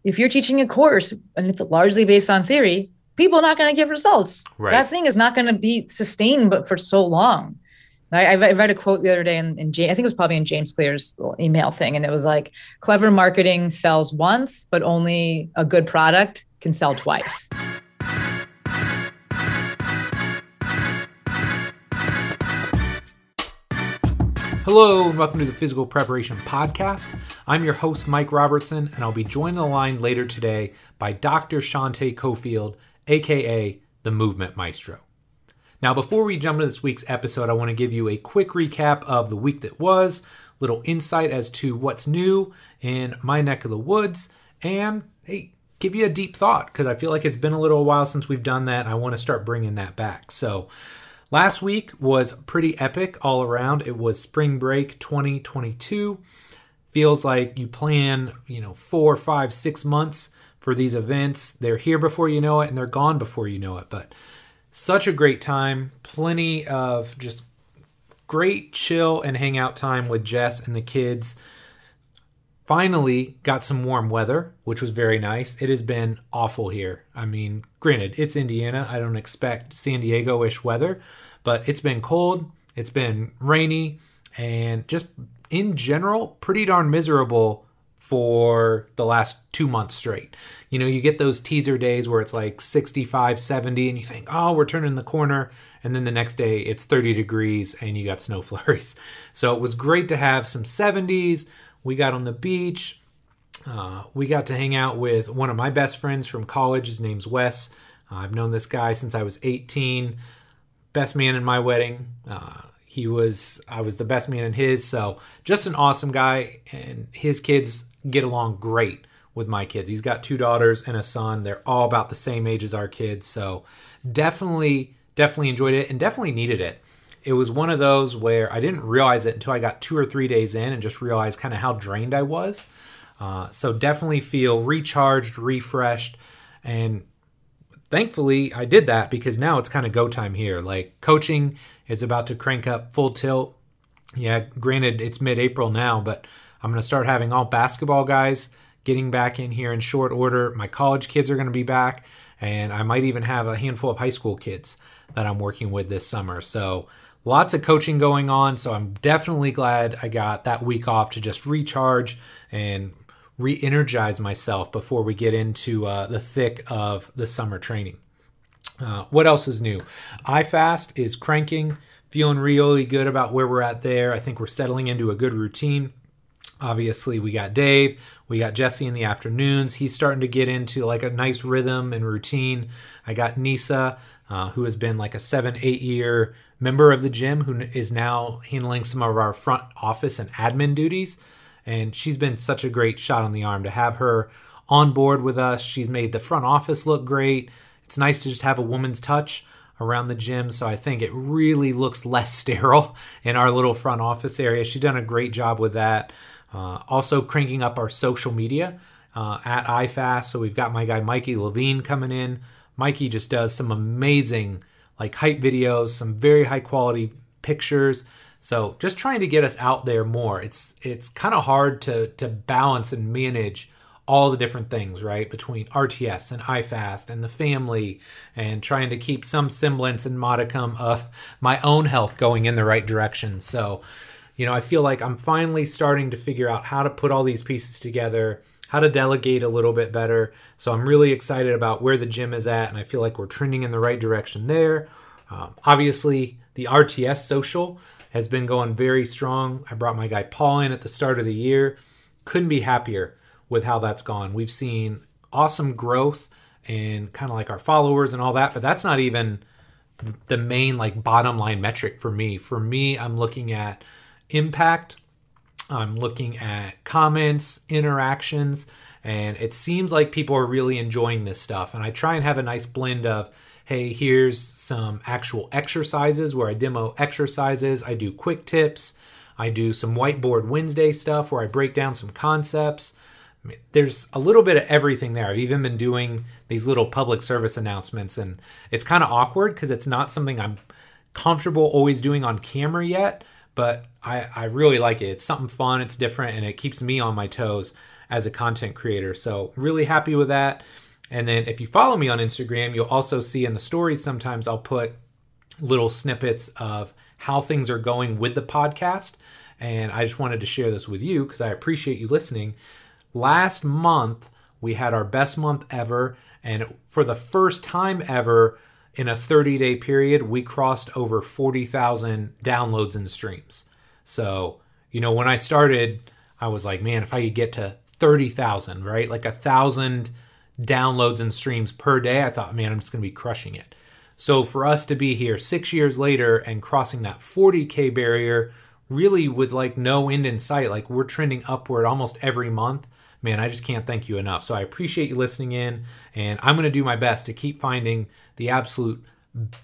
if you're teaching a course and it's largely based on theory, people are not going to get results. Right. That thing is not going to be sustained, but for so long. I read a quote the other day in I think it was probably in James Clear's email thing. And it was like, clever marketing sells once, but only a good product can sell twice. Hello and welcome to the Physical Preparation Podcast. I'm your host, Mike Robertson, and I'll be joined on the line later today by Dr. Shanté Cofield, aka the Movement Maestro. Now, before we jump into this week's episode, I want to give you a quick recap of the week that was, little insight as to what's new in my neck of the woods, and hey, give you a deep thought because I feel like it's been a little while since we've done that. And I want to start bringing that back. So last week was pretty epic all around. It was spring break 2022. Feels like you plan, 4, 5, 6 months for these events. They're here before you know it and they're gone before you know it. But such a great time. Plenty of just great chill and hangout time with Jess and the kids. Finally got some warm weather, which was very nice. It has been awful here. I mean, granted, it's Indiana. I don't expect San Diego-ish weather, but it's been cold. It's been rainy and just in general, pretty darn miserable for the last 2 months straight. You get those teaser days where it's like 65, 70 and you think, oh, we're turning the corner. And then the next day it's 30 degrees and you got snow flurries. So it was great to have some 70s. We got on the beach. We got to hang out with one of my best friends from college. His name's Wes. I've known this guy since I was 18. Best man in my wedding. I was the best man in his. So just an awesome guy. And his kids get along great with my kids. He's got 2 daughters and a son. They're all about the same age as our kids. So definitely enjoyed it and definitely needed it. It was one of those where I didn't realize it until I got 2 or 3 days in and just realized kind of how drained I was. So definitely feel recharged, refreshed. And thankfully I did that because now it's kind of go time here. Like coaching is about to crank up full tilt. Yeah, granted it's mid-April now, but I'm going to start having all basketball guys getting back in here in short order. My college kids are going to be back, and I might even have a handful of high school kids that I'm working with this summer. So lots of coaching going on. So I'm definitely glad I got that week off to just recharge and re-energize myself before we get into the thick of the summer training. What else is new? IFAST is cranking, feeling really good about where we're at there. I think we're settling into a good routine. Obviously, we got Dave, we got Jesse in the afternoons. He's starting to get into like a nice rhythm and routine. I got Nisa, who has been like a 7-8 year member of the gym, who is now handling some of our front office and admin duties. And she's been such a great shot on the arm to have her on board with us. She's made the front office look great. It's nice to just have a woman's touch around the gym. So I think it really looks less sterile in our little front office area. She's done a great job with that. Also cranking up our social media at IFAST. So we've got my guy Mikey Levine coming in. Mikey just does some amazing like hype videos, some very high quality pictures. So just trying to get us out there more. It's kind of hard to balance and manage all the different things, right? Between RTS and IFAST and the family and trying to keep some semblance and modicum of my own health going in the right direction. So I feel like I'm finally starting to figure out how to put all these pieces together, how to delegate a little bit better. So I'm really excited about where the gym is at, and I feel like we're trending in the right direction there. Obviously, the RTS social has been going very strong. I brought my guy Paul in at the start of the year. Couldn't be happier with how that's gone. We've seen awesome growth in kind of like our followers and all that, but that's not even the main like bottom line metric for me. For me, I'm looking at impact. I'm looking at comments, interactions, and it seems like people are really enjoying this stuff. And I try and have a nice blend of, hey, here's some actual exercises where I demo exercises. I do quick tips. I do some whiteboard Wednesday stuff where I break down some concepts. I mean, there's a little bit of everything there. I've even been doing these little public service announcements, and it's kind of awkward because it's not something I'm comfortable always doing on camera yet, but I really like it. It's something fun, it's different, and it keeps me on my toes as a content creator. So really happy with that. And then if you follow me on Instagram, you'll also see in the stories sometimes I'll put little snippets of how things are going with the podcast. And I just wanted to share this with you because I appreciate you listening. Last month, we had our best month ever. And for the first time ever in a 30-day period, we crossed over 40,000 downloads and streams. So, when I started, I was like, man, if I could get to 30,000, right? Like 1,000 downloads and streams per day, I thought, man, I'm just going to be crushing it. So for us to be here 6 years later and crossing that 40K barrier, really with like no end in sight, like we're trending upward almost every month, man, I just can't thank you enough. So I appreciate you listening in, and I'm going to do my best to keep finding the absolute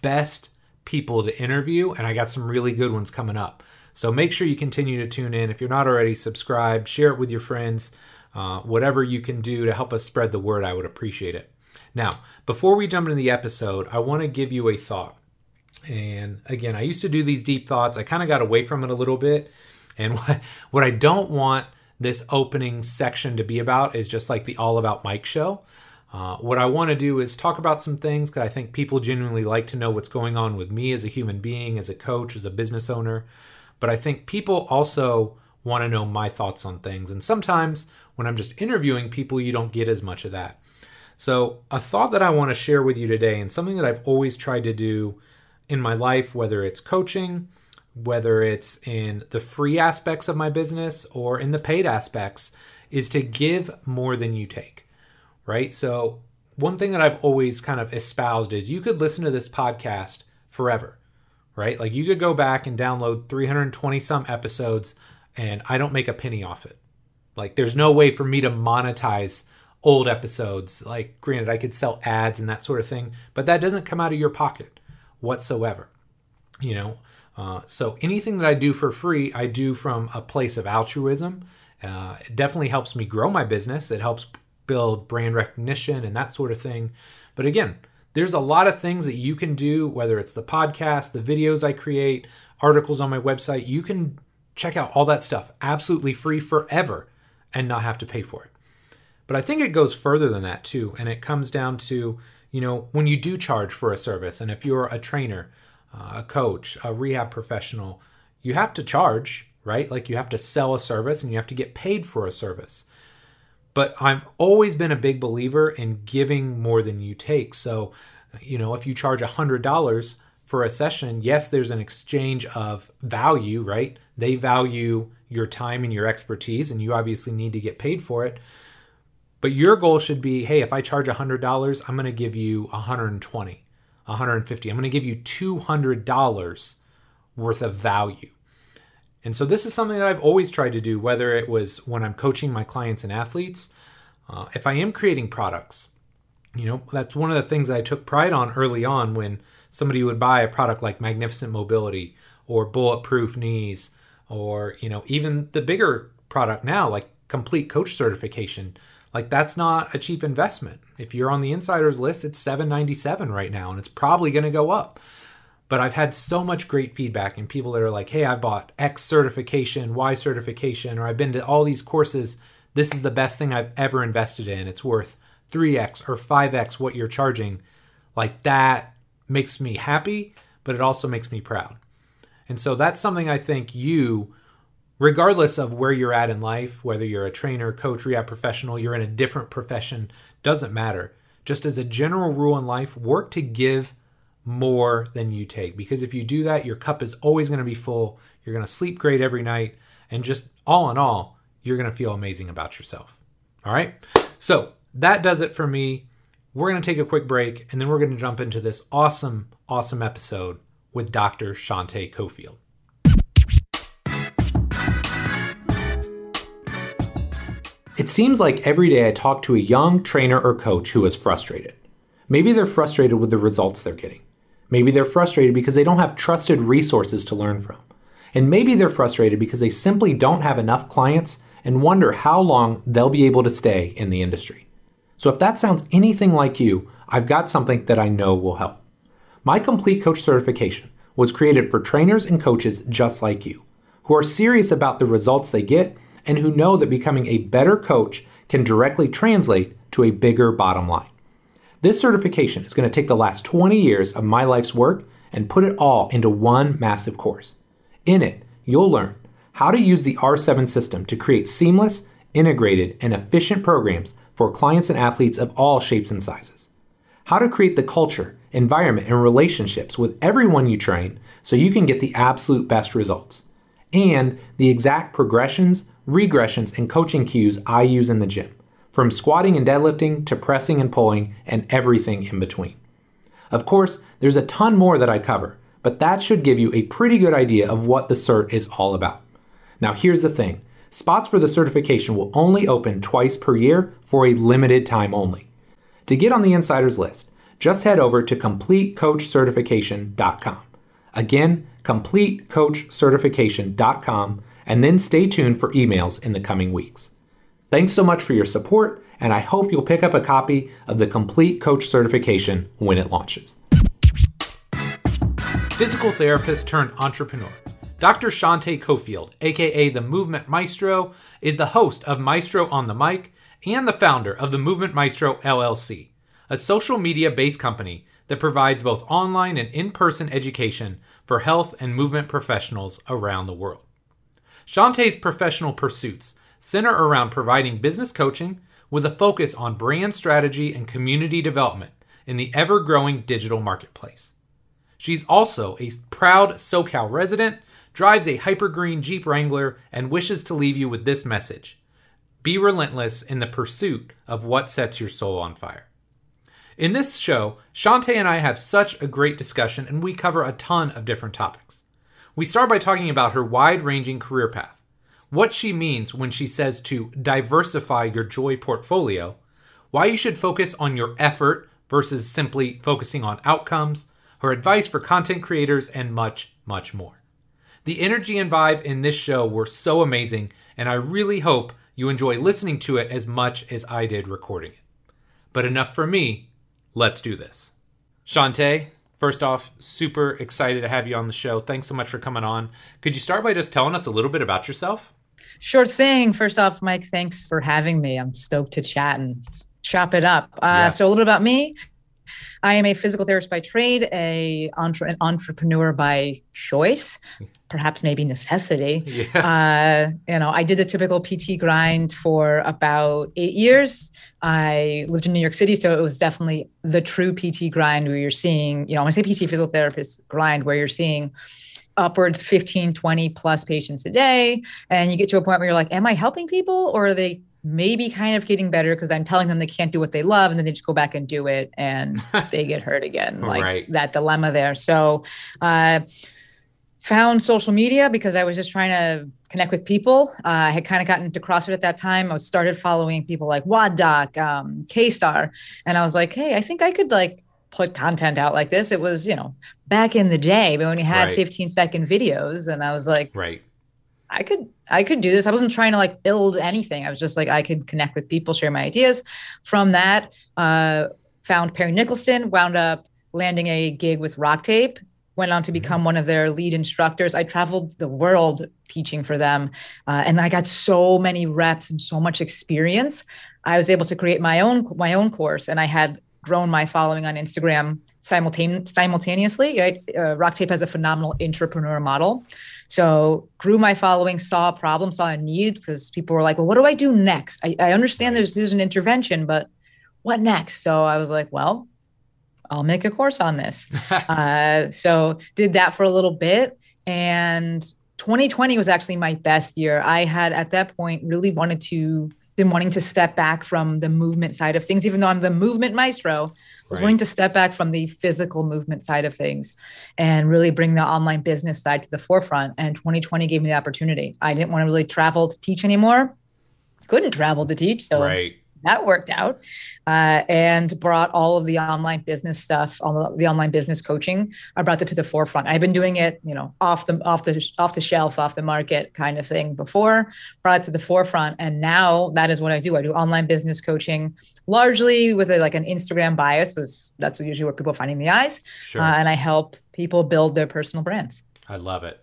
best people to interview, and I got some really good ones coming up. So make sure you continue to tune in. If you're not already subscribed, share it with your friends. Whatever you can do to help us spread the word, I would appreciate it. Now, before we jump into the episode, I want to give you a thought. And again, I used to do these deep thoughts. I kind of got away from it a little bit. And what I don't want this opening section to be about is just like the All About Mike show. What I want to do is talk about some things because I think people genuinely like to know what's going on with me as a human being, as a coach, as a business owner. But I think people also want to know my thoughts on things. And sometimes when I'm just interviewing people, you don't get as much of that. So a thought that I want to share with you today, and something that I've always tried to do in my life, whether it's coaching, whether it's in the free aspects of my business or in the paid aspects, is to give more than you take, right? So one thing that I've always kind of espoused is you could listen to this podcast forever, right? Like you could go back and download 320 some episodes and I don't make a penny off it. Like there's no way for me to monetize old episodes. Like granted, I could sell ads and that sort of thing, but that doesn't come out of your pocket whatsoever. So anything that I do for free, I do from a place of altruism. It definitely helps me grow my business. It helps build brand recognition and that sort of thing. But again, there's a lot of things that you can do, whether it's the podcast, the videos I create, articles on my website. You can check out all that stuff absolutely free forever and not have to pay for it. But I think it goes further than that too. And it comes down to, when you do charge for a service, and if you're a trainer, a coach, a rehab professional, you have to charge, right? Like you have to sell a service and you have to get paid for a service. But I've always been a big believer in giving more than you take. So, if you charge $100 for a session, yes, there's an exchange of value, right? They value your time and your expertise, and you obviously need to get paid for it. But your goal should be, hey, if I charge $100, I'm going to give you 120, 150. I'm going to give you $200 worth of value. And so this is something that I've always tried to do, whether it was when I'm coaching my clients and athletes. If I am creating products, that's one of the things that I took pride on early on when somebody would buy a product like Magnificent Mobility or Bulletproof Knees, or, even the bigger product now, like Complete Coach Certification. Like that's not a cheap investment. If you're on the insiders list, it's $797 right now, and it's probably going to go up. But I've had so much great feedback and people that are like, hey, I bought X certification, Y certification, or I've been to all these courses. This is the best thing I've ever invested in. It's worth 3X or 5X what you're charging. Like that makes me happy, but it also makes me proud. And so that's something I think you, regardless of where you're at in life, whether you're a trainer, coach, rehab professional, you're in a different profession, doesn't matter. Just as a general rule in life, work to give more than you take. Because if you do that, your cup is always going to be full. You're going to sleep great every night. And just all in all, you're going to feel amazing about yourself. All right. So that does it for me. We're going to take a quick break, and then we're going to jump into this awesome, awesome episode with Dr. Shanté Cofield. It seems like every day I talk to a young trainer or coach who is frustrated. Maybe they're frustrated with the results they're getting. Maybe they're frustrated because they don't have trusted resources to learn from. And maybe they're frustrated because they simply don't have enough clients and wonder how long they'll be able to stay in the industry. So if that sounds anything like you, I've got something that I know will help. My Complete Coach Certification was created for trainers and coaches just like you, who are serious about the results they get and who know that becoming a better coach can directly translate to a bigger bottom line. This certification is going to take the last 20 years of my life's work and put it all into one massive course. In it, you'll learn how to use the R7 system to create seamless, integrated, and efficient programs for clients and athletes of all shapes and sizes. How to create the culture, environment, and relationships with everyone you train so you can get the absolute best results. And the exact progressions, regressions, and coaching cues I use in the gym, from squatting and deadlifting to pressing and pulling and everything in between. Of course, there's a ton more that I cover, but that should give you a pretty good idea of what the cert is all about. Now here's the thing. Spots for the certification will only open twice per year for a limited time only. To get on the insiders list, just head over to CompleteCoachCertification.com. Again, CompleteCoachCertification.com, and then stay tuned for emails in the coming weeks. Thanks so much for your support, and I hope you'll pick up a copy of the Complete Coach Certification when it launches. Physical therapist turned entrepreneur. Dr. Shanté Cofield, aka the Movement Maestro, is the host of Maestro on the Mic and the founder of the Movement Maestro LLC, a social media-based company that provides both online and in-person education for health and movement professionals around the world. Shanté's professional pursuits center around providing business coaching with a focus on brand strategy and community development in the ever-growing digital marketplace. She's also a proud SoCal resident, drives a hypergreen Jeep Wrangler, and wishes to leave you with this message: be relentless in the pursuit of what sets your soul on fire. In this show, Shanté and I have such a great discussion, and we cover a ton of different topics. We start by talking about her wide-ranging career path, what she means when she says to diversify your joy portfolio, why you should focus on your effort versus simply focusing on outcomes, her advice for content creators, and much, much more. The energy and vibe in this show were so amazing, and I really hope you enjoy listening to it as much as I did recording it. But enough for me, let's do this. Shanté, first off, super excited to have you on the show. Thanks so much for coming on. Could you start by just telling us a little bit about yourself? Sure thing. First off, Mike, thanks for having me. I'm stoked to chat and chop it up. Yes. So a little bit about me. I am a physical therapist by trade, an entrepreneur by choice, perhaps maybe necessity. Yeah. I did the typical PT grind for about 8 years. I lived in New York City, so it was definitely the true PT grind where you're seeing, when I say PT physical therapist grind, where you're seeing upwards 15, 20 plus patients a day. And you get to a point where you're like, am I helping people, or are they maybe kind of getting better because I'm telling them they can't do what they love, and then they just go back and do it and they get hurt again. Like right. That dilemma there. So found social media because I was just trying to connect with people. I had kind of gotten into CrossFit at that time. I started following people like Wad Doc, K-Star. And I was like, hey, I think I could put content out like this. It was, back in the day, but when you had 15-second videos, and I was like, right. I could do this. I wasn't trying to build anything. I was just I could connect with people, share my ideas. From that, found Perry Nicholson, wound up landing a gig with Rock Tape, went on to become one of their lead instructors. I traveled the world teaching for them. And I got so many reps and so much experience. I was able to create my own course, and I had grown my following on Instagram simultaneously. Right? Rock Tape has a phenomenal entrepreneur model. So grew my following, saw a problem, saw a need, because people were like, well, what do I do next? I understand there's an intervention, but what next? So I was like, well, I'll make a course on this. So did that for a little bit. And 2020 was actually my best year. I had at that point really been wanting to step back from the movement side of things, even though I'm the movement maestro. I was wanting to step back from the physical movement side of things and really bring the online business side to the forefront. And 2020 gave me the opportunity. I didn't want to really travel to teach anymore. Couldn't travel to teach. So that worked out, and brought all of the online business stuff, all the online business coaching. I brought it to the forefront. I've been doing it, off the shelf, off the market kind of thing before, brought it to the forefront. And now that is what I do. I do online business coaching, largely with an Instagram bias, because that's usually where people are finding the eyes. Sure. And I help people build their personal brands. I love it.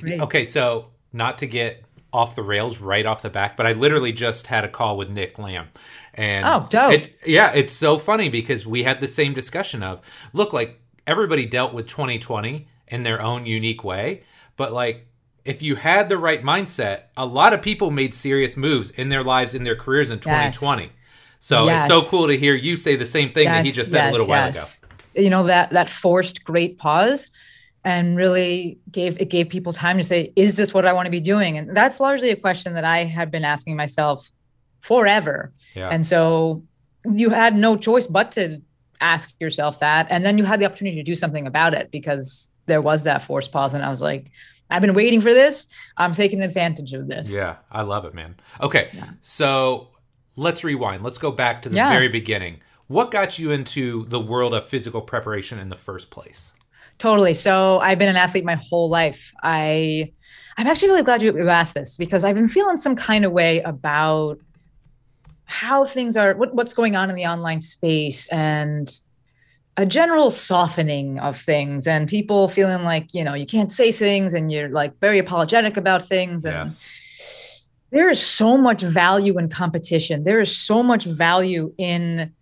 Great. Okay. So not to get off the rails right off the back, but I literally just had a call with Nick Lamb. And oh, dope. It's so funny because we had the same discussion of, look, like everybody dealt with 2020 in their own unique way, but like if you had the right mindset, a lot of people made serious moves in their lives, in their careers in 2020. Yes. So It's so cool to hear you say the same thing that he just said a little while ago. You know, that forced great pause and really gave people time to say, is this what I want to be doing? And that's largely a question that I have been asking myself forever. Yeah. And so you had no choice but to ask yourself that. And then you had the opportunity to do something about it because there was that forced pause. And I was like, I've been waiting for this. I'm taking advantage of this. Yeah, I love it, man. Okay, so let's rewind. Let's go back to the very beginning. What got you into the world of physical preparation in the first place? Totally. So I've been an athlete my whole life. I'm actually really glad you asked this because I've been feeling some kind of way about how things are, what's going on in the online space and a general softening of things and people feeling like, you know, you can't say things and you're like very apologetic about things. And there is so much value in competition. There is so much value in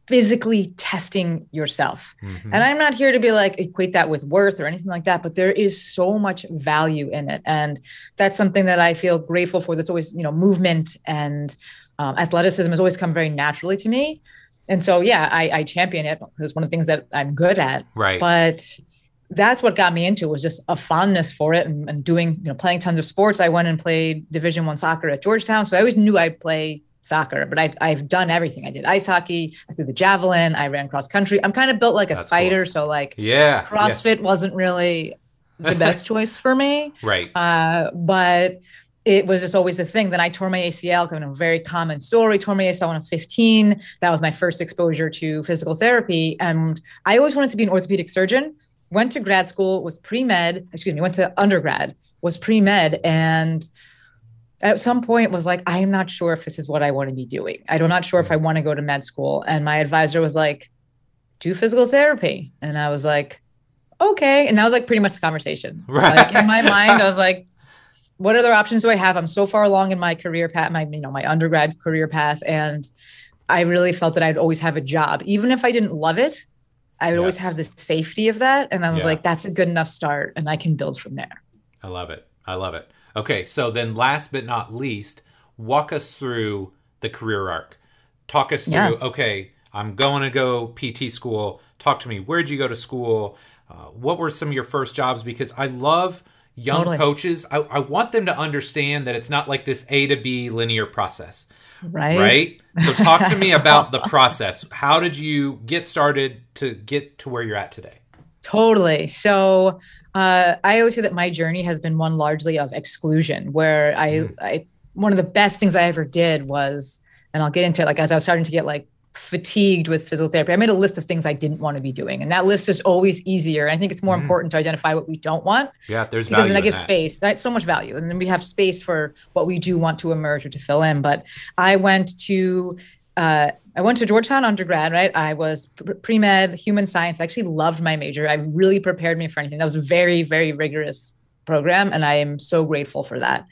physically testing yourself. Mm-hmm. And I'm not here to be like, equate that with worth or anything like that, but there is so much value in it. And that's something that I feel grateful for. That's always, you know, movement and athleticism has always come very naturally to me. And so, I champion it because it's one of the things that I'm good at. Right. But that's what got me into it was just a fondness for it and doing, you know, playing tons of sports. I went and played Division I soccer at Georgetown. So I always knew I'd play soccer, but I've done everything. I did ice hockey, I threw the javelin, I ran cross country. I'm kind of built like a spider. Cool. So like CrossFit wasn't really the best choice for me. Right. But it was just always a thing. Then I tore my ACL, kind of a very common story, tore my ACL when I was 15. That was my first exposure to physical therapy. And I always wanted to be an orthopedic surgeon. Went to grad school, went to undergrad, was pre-med. And at some point was like, I'm not sure if this is what I want to be doing. I'm not sure if I want to go to med school. And my advisor was like, do physical therapy. And I was like, okay. And that was like pretty much the conversation. Right. Like in my mind, I was like, what other options do I have? I'm so far along in my career path, my undergrad career path. And I really felt that I'd always have a job. Even if I didn't love it, I would always have the safety of that. And I was like, that's a good enough start and I can build from there. I love it. Okay. So then last but not least, walk us through the career arc. Talk us through, okay, I'm going to go PT school. Talk to me. Where'd you go to school? What were some of your first jobs? Because I love young coaches. I want them to understand that it's not like this A to B linear process. Right? So talk to me about the process. How did you get started to get to where you're at today? Totally. So I always say that my journey has been one largely of exclusion, where I one of the best things I ever did was, and I'll get into it, like as I was starting to get like fatigued with physical therapy, I made a list of things I didn't want to be doing. And that list is always easier. I think it's more important to identify what we don't want. Yeah, there's because value. Then I give space. That's so much value. And then we have space for what we do want to emerge or to fill in. But I went to Georgetown undergrad, right? I was pre-med, human science. I actually loved my major. I really prepared me for anything. That was a very, very rigorous program. And I am so grateful for that.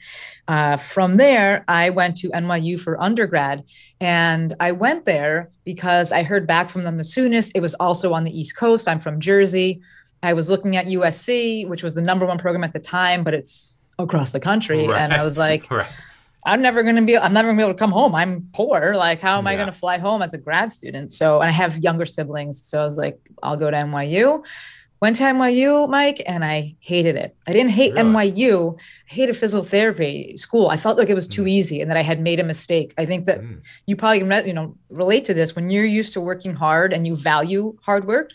From there, I went to NYU for undergrad. And I went there because I heard back from them the soonest. It was also on the East Coast. I'm from Jersey. I was looking at USC, which was the #1 program at the time, but it's across the country. Right. And I was like, I'm never going to be able to come home. I'm poor. Like, how am I going to fly home as a grad student? So, and I have younger siblings. So I was like, I'll go to NYU. Went to NYU, Mike, and I hated it. I didn't hate NYU. I hated physical therapy school. I felt like it was too easy and that I had made a mistake. I think that you probably can relate to this when you're used to working hard and you value hard work.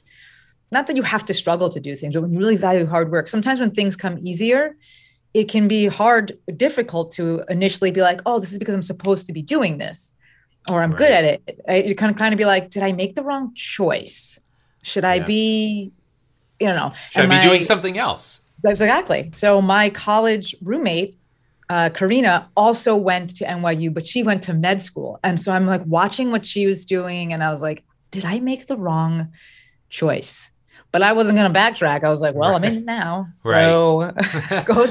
Not that you have to struggle to do things, but when you really value hard work, sometimes when things come easier, it can be difficult to initially be like, oh, this is because I'm supposed to be doing this, or I'm good at it. You kind of be like, did I make the wrong choice? Should I be, should I be doing something else? Exactly. So my college roommate, Karina, also went to NYU, but she went to med school. And so I'm like watching what she was doing. And I was like, did I make the wrong choice? but I wasn't going to backtrack. I was like, well, I'm in it now. So go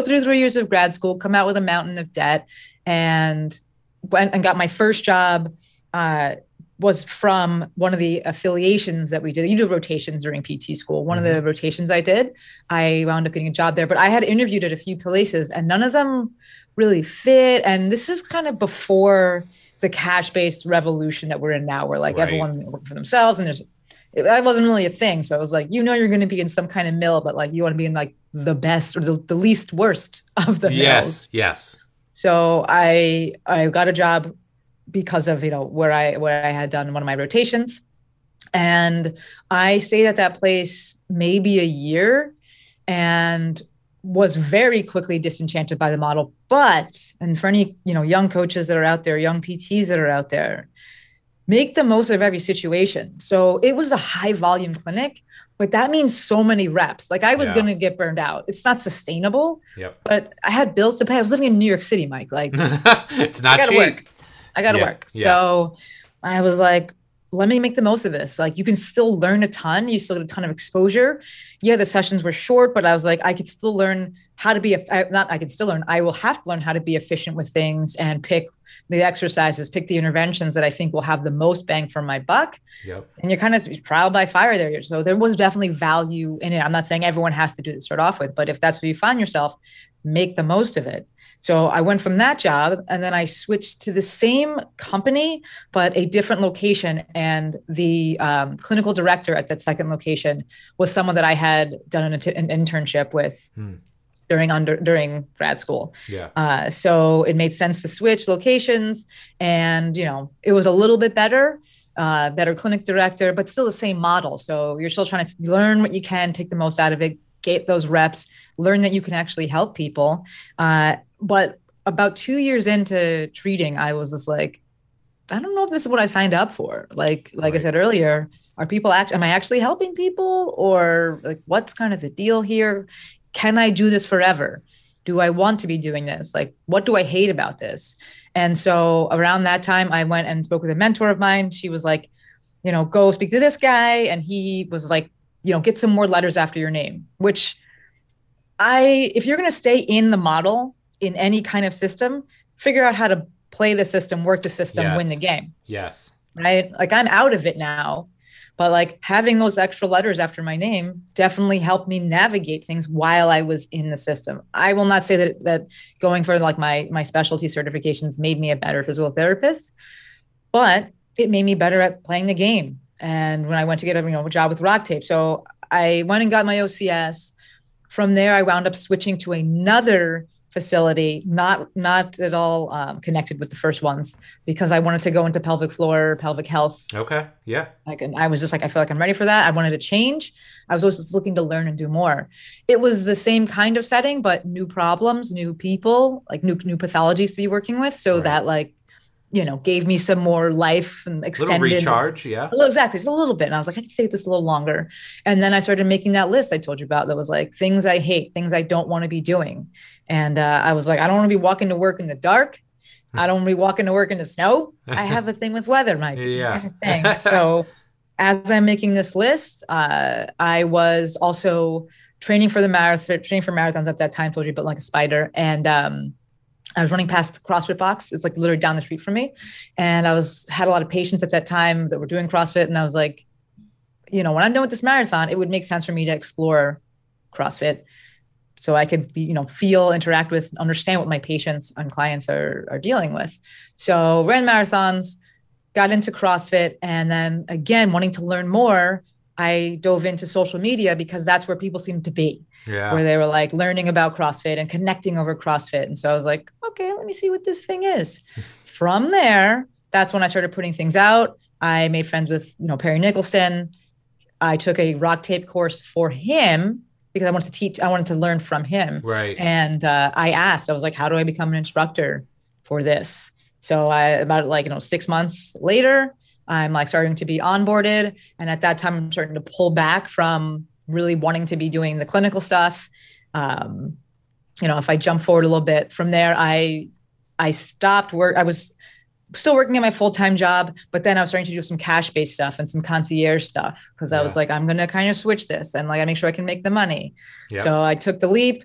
through 3 years of grad school, come out with a mountain of debt, and went and got my first job. Was from one of the affiliations that we did. You do rotations during PT school. One of the rotations I did, I wound up getting a job there, but I had interviewed at a few places and none of them really fit. And this is kind of before the cash-based revolution that we're in now, where like everyone working for themselves, and that wasn't really a thing. So I was like, you're going to be in some kind of mill, but like you want to be in like the best or the least worst of the mills. Yes. So I got a job because of, where I had done one of my rotations. And I stayed at that place maybe a year and was very quickly disenchanted by the model. And for any, young coaches that are out there, young PTs that are out there, make the most of every situation. So it was a high volume clinic, but that means so many reps. Like I was going to get burned out. It's not sustainable, but I had bills to pay. I was living in New York City, Mike. Like it's not cheap. I got to work. Yeah. So I was like, let me make the most of this. Like you can still learn a ton. You still get a ton of exposure. Yeah, the sessions were short, but I was like, I could still learn how to be, I will have to learn how to be efficient with things and pick the exercises, pick the interventions that I think will have the most bang for my buck. Yep. And you're kind of trial by fire there. So there was definitely value in it. I'm not saying everyone has to do this to start off with, but if that's where you find yourself, make the most of it. So I went from that job and then I switched to the same company, but a different location. And the clinical director at that second location was someone that I had done an internship with during grad school. Yeah. So it made sense to switch locations and, it was a little bit better clinic director, but still the same model. So you're still trying to learn what you can, take the most out of it, get those reps, learn that you can actually help people. But about 2 years into treating, I was just like, I don't know if this is what I signed up for. Like I said earlier, am I actually helping people, or like, what's kind of the deal here? Can I do this forever? Do I want to be doing this? Like, what do I hate about this? And so around that time, I went and spoke with a mentor of mine. She was like, go speak to this guy. And he was like, get some more letters after your name, which if you're going to stay in the model in any kind of system, figure out how to play the system, work the system, win the game. Yes. Right. Like I'm out of it now, but like having those extra letters after my name definitely helped me navigate things while I was in the system. I will not say that going for like my specialty certifications made me a better physical therapist, but it made me better at playing the game. And when I went to get a job with Rock Tape, so I went and got my OCS. From there, I wound up switching to another facility, not at all connected with the first ones, because I wanted to go into pelvic floor, pelvic health. Okay. Yeah. I was just like, I feel like I'm ready for that. I wanted to change. I was always just looking to learn and do more. It was the same kind of setting, but new problems, new people, like new pathologies to be working with. So that like, gave me some more life and extended. A little recharge, yeah. Exactly, just a little bit. And I was like, I can stay with this a little longer. And then I started making that list I told you about that was like things I hate, things I don't want to be doing. And I was like, I don't want to be walking to work in the dark. I don't want to be walking to work in the snow. I have a thing with weather, Mike. Yeah. So as I'm making this list, I was also training for marathons at that time, told you, but like a spider. And I was running past the CrossFit box. It's like literally down the street from me. And I had a lot of patients at that time that were doing CrossFit. And I was like, when I'm done with this marathon, it would make sense for me to explore CrossFit so I could be, feel, interact with, understand what my patients and clients are dealing with. So ran marathons, got into CrossFit. And then again, wanting to learn more, I dove into social media because that's where people seem to be, where they were like learning about CrossFit and connecting over CrossFit. And so I was like, okay, let me see what this thing is. From there, that's when I started putting things out. I made friends with, Perry Nicholson. I took a Rock Tape course for him because I wanted to learn from him. Right. And I was like, how do I become an instructor for this? So about 6 months later, I'm like starting to be onboarded. And at that time, I'm starting to pull back from really wanting to be doing the clinical stuff. If I jump forward a little bit from there, I stopped work. I was still working at my full-time job, but then I was starting to do some cash-based stuff and some concierge stuff because I was like, I'm going to kind of switch this and like I make sure I can make the money. Yep. So I took the leap,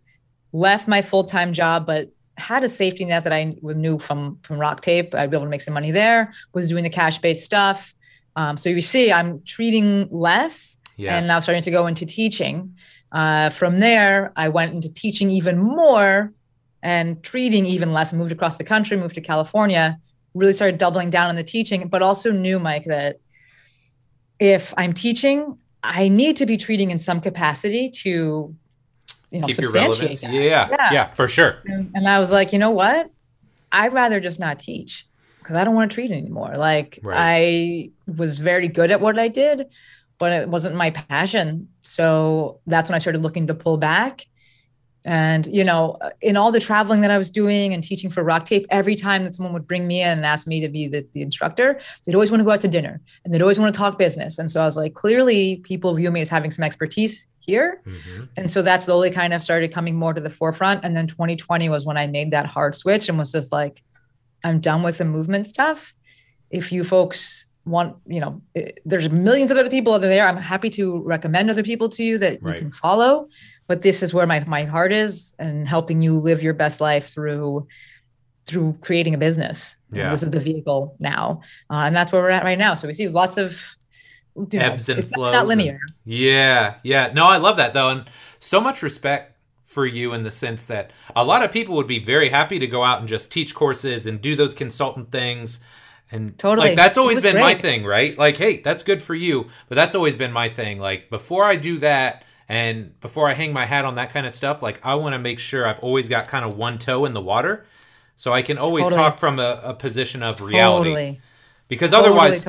left my full-time job, but had a safety net that I knew from rock tape. I'd be able to make some money there, was doing the cash-based stuff. So you see, I'm treating less and now starting to go into teaching. From there, I went into teaching even more and treating even less, moved across the country, moved to California, really started doubling down on the teaching, but also knew, Mike, that if I'm teaching, I need to be treating in some capacity to, keep your relevance. Yeah, for sure. And I was like, you know what? I'd rather just not teach because I don't want to treat anymore. Like I was very good at what I did, but it wasn't my passion. So that's when I started looking to pull back. And, in all the traveling that I was doing and teaching for rock tape, every time that someone would bring me in and ask me to be the instructor, they'd always want to go out to dinner and they'd always want to talk business. And so I was like, clearly people view me as having some expertise here. Mm-hmm. And so that slowly kind of started coming more to the forefront. And then 2020 was when I made that hard switch and was just like, I'm done with the movement stuff. If you folks want, there's millions of other people out there. I'm happy to recommend other people to you that you can follow. But this is where my heart is and helping you live your best life through creating a business. Yeah. This is the vehicle now. And that's where we're at right now. So we see lots of ebbs and flows. Not linear. Yeah. No, I love that though. And so much respect for you in the sense that a lot of people would be very happy to go out and just teach courses and do those consultant things. And totally. Like that's always been my thing, right? Like, hey, that's good for you. But that's always been my thing. Like before I do that, and before I hang my hat on that kind of stuff, like I want to make sure I've always got kind of one toe in the water so I can always talk from a position of reality. Because otherwise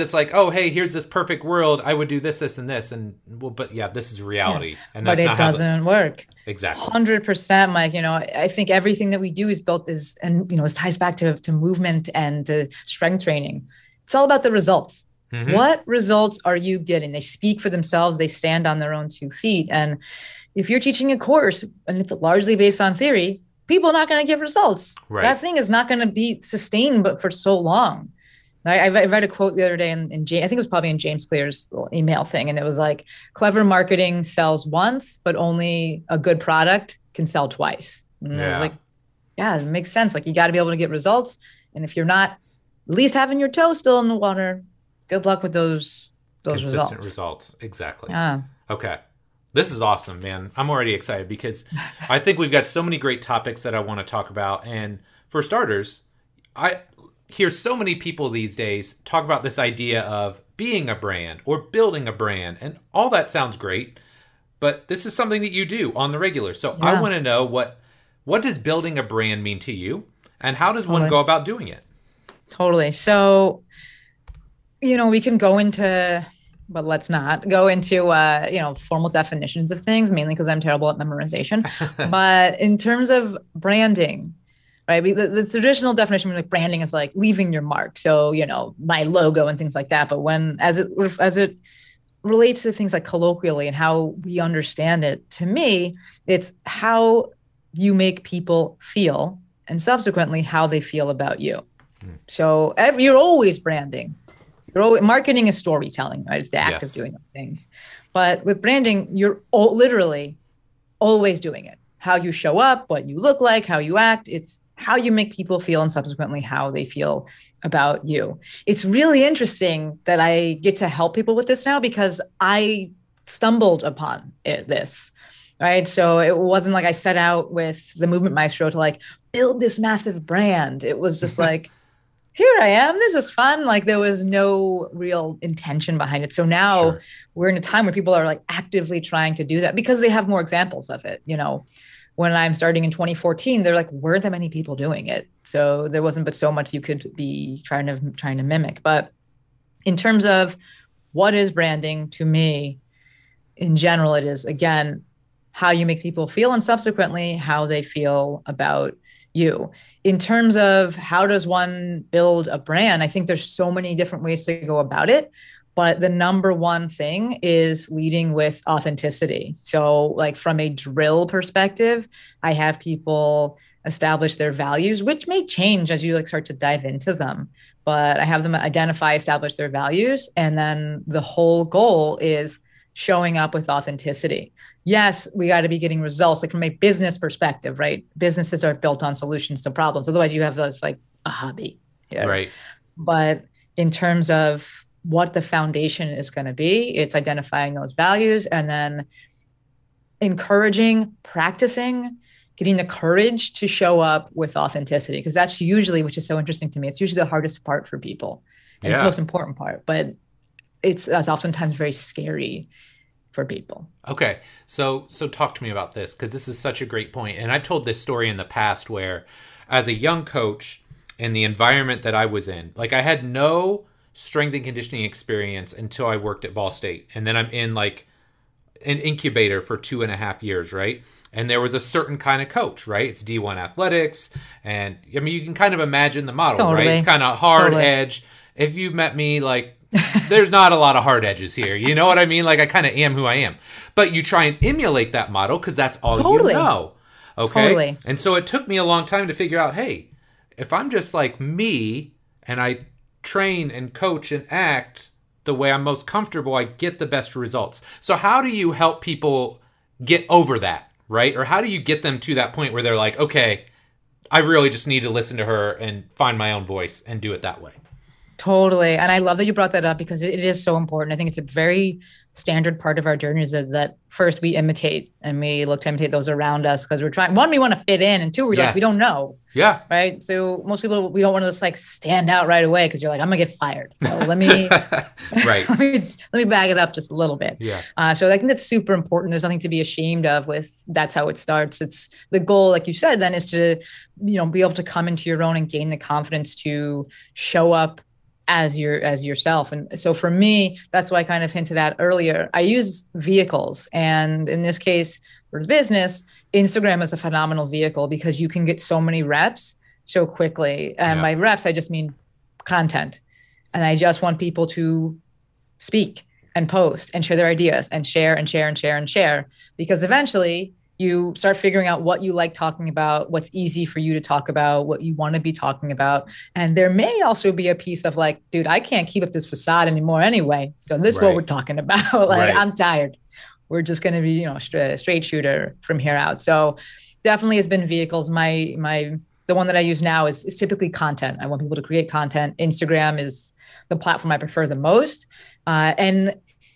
it's like, oh, hey, here's this perfect world. I would do this, this, and this. And well, but yeah, this is reality. Yeah. And that's but it doesn't work. Exactly. 100%, Mike. I think everything that we do is built it ties back to movement and to strength training. It's all about the results. Mm-hmm. What results are you getting? They speak for themselves. They stand on their own 2 feet. And if you're teaching a course and it's largely based on theory, people are not going to get results. Right. That thing is not going to be sustained, but for so long. I read a quote the other day in James, I think it was probably in James Clear's little email thing. And it was like, clever marketing sells once, but only a good product can sell twice. And I was like, yeah, it makes sense. Like you got to be able to get results. And if you're not at least having your toe still in the water, good luck with those consistent results. Exactly. Yeah. Okay. This is awesome, man. I'm already excited because I think we've got so many great topics that I want to talk about. And for starters, I hear so many people these days talk about this idea of being a brand or building a brand. And all that sounds great, but this is something that you do on the regular. So I want to know what does building a brand mean to you and how does one go about doing it? Totally. So we can go into, but let's not go into, formal definitions of things, mainly because I'm terrible at memorization. But in terms of branding, right? The traditional definition of branding is like leaving your mark. So, my logo and things like that. But as it relates to things like colloquially and how we understand it, to me, it's how you make people feel and subsequently how they feel about you. So you're always branding. Marketing is storytelling, right? It's the act of doing things. But with branding, you're literally always doing it. How you show up, what you look like, how you act. It's how you make people feel and subsequently how they feel about you. It's really interesting that I get to help people with this now because I stumbled upon this, right? So it wasn't like I set out with the Movement Maestro to like build this massive brand. It was just like, here I am. This is fun. Like there was no real intention behind it. So now we're in a time where people are like actively trying to do that because they have more examples of it. When I'm starting in 2014, there weren't that many people doing it. So there wasn't but so much you could be trying to mimic. But in terms of what is branding to me, in general, it is, again, how you make people feel and subsequently how they feel about you. In terms of how does one build a brand, I think there's so many different ways to go about it. But the number one thing is leading with authenticity. So like from a drill perspective, I have people establish their values, which may change as you like start to dive into them. But I have them identify, establish their values. And then the whole goal is showing up with authenticity. Yes, we got to be getting results, like from a business perspective, right? Businesses are built on solutions to problems. Otherwise you have this like a hobby. Yeah. Right. But in terms of what the foundation is going to be, it's identifying those values and then encouraging, practicing, getting the courage to show up with authenticity. Because that's usually, which is so interesting to me, it's usually the hardest part for people. And it's the most important part, but it's oftentimes very scary for people. Okay. So talk to me about this, because this is such a great point. And I've told this story in the past where as a young coach in the environment that I was in, like I had no strength and conditioning experience until I worked at Ball State. And then I'm in like an incubator for 2.5 years, right? And there was a certain kind of coach, right? It's D1 athletics. And I mean, you can kind of imagine the model, right? It's kind of hard edge. If you've met me, like there's not a lot of hard edges here. You know what I mean? Like I kind of am who I am. But you try and emulate that model because that's all you know. Okay? And so it took me a long time to figure out, hey, if I'm just like me and I train and coach and act the way I'm most comfortable, I get the best results. So how do you help people get over that, right? Or how do you get them to that point where they're like, okay, I really just need to listen to her and find my own voice and do it that way? Totally. And I love that you brought that up because it is so important. I think it's a very standard part of our journey is that first we imitate and we look to imitate those around us because we're trying, one, we want to fit in, and two, we're like, we don't know. Yeah. Right. So most people, we don't want to just like stand out right away because you're like, I'm gonna get fired. So let me, right. let me back it up just a little bit. Yeah. So I think that's super important. There's nothing to be ashamed of with, that's how it starts. It's the goal, like you said, then is to, be able to come into your own and gain the confidence to show up as yourself. And so for me, that's why I kind of hinted at earlier, I use vehicles. And in this case, for business, Instagram is a phenomenal vehicle because you can get so many reps so quickly. And by reps, I just mean content. And I just want people to speak and post and share their ideas and share and share and share and share, because eventually you start figuring out what you like talking about, what's easy for you to talk about, what you want to be talking about. And there may also be a piece of like, dude, I can't keep up this facade anymore anyway. So this is what we're talking about. Like, I'm tired. We're just going to be, straight shooter from here out. So definitely has been vehicles. The one that I use now is typically content. I want people to create content. Instagram is the platform I prefer the most. And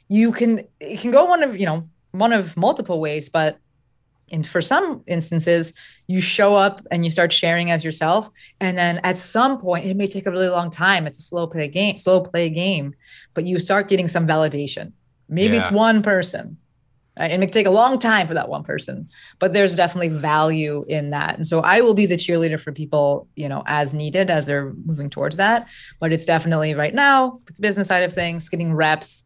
it can go one of multiple ways, but for some instances, you show up and you start sharing as yourself. And then at some point, it may take a really long time. It's a slow play game, but you start getting some validation. Maybe it's one person, right? It may take a long time for that one person, but there's definitely value in that. And so I will be the cheerleader for people, as needed as they're moving towards that. But it's definitely right now, with the business side of things, getting reps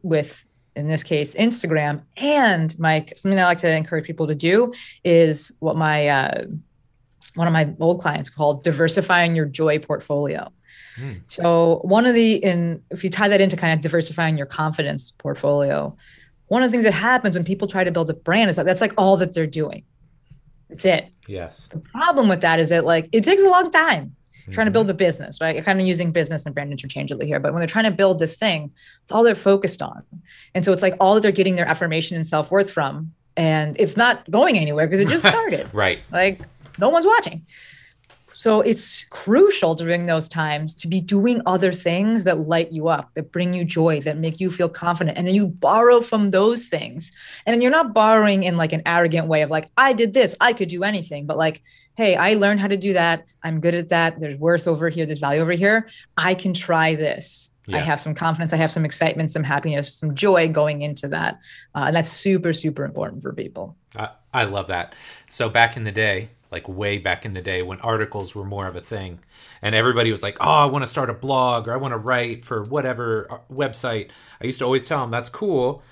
with, in this case, Instagram. And Mike, something I like to encourage people to do is what one of my old clients called diversifying your joy portfolio. So if you tie that into kind of diversifying your confidence portfolio, one of the things that happens when people try to build a brand is that that's like all that they're doing. That's it. Yes. The problem with that is that like, it takes a long time. Trying to build a business, right? You're kind of using business and brand interchangeably here, but when they're trying to build this thing, it's all they're focused on. And so it's like all that they're getting their affirmation and self-worth from, and it's not going anywhere because it just started. Right. Like no one's watching. So it's crucial during those times to be doing other things that light you up, that bring you joy, that make you feel confident. And then you borrow from those things. And then you're not borrowing in like an arrogant way of like, I did this, I could do anything, but like, hey, I learned how to do that. I'm good at that. There's worth over here. There's value over here. I can try this. Yes. I have some confidence. I have some excitement, some happiness, some joy going into that. And that's super, super important for people. I love that. So back in the day, like way back in the day when articles were more of a thing and everybody was like, oh, I want to start a blog or I want to write for whatever website. I used to always tell them, that's cool.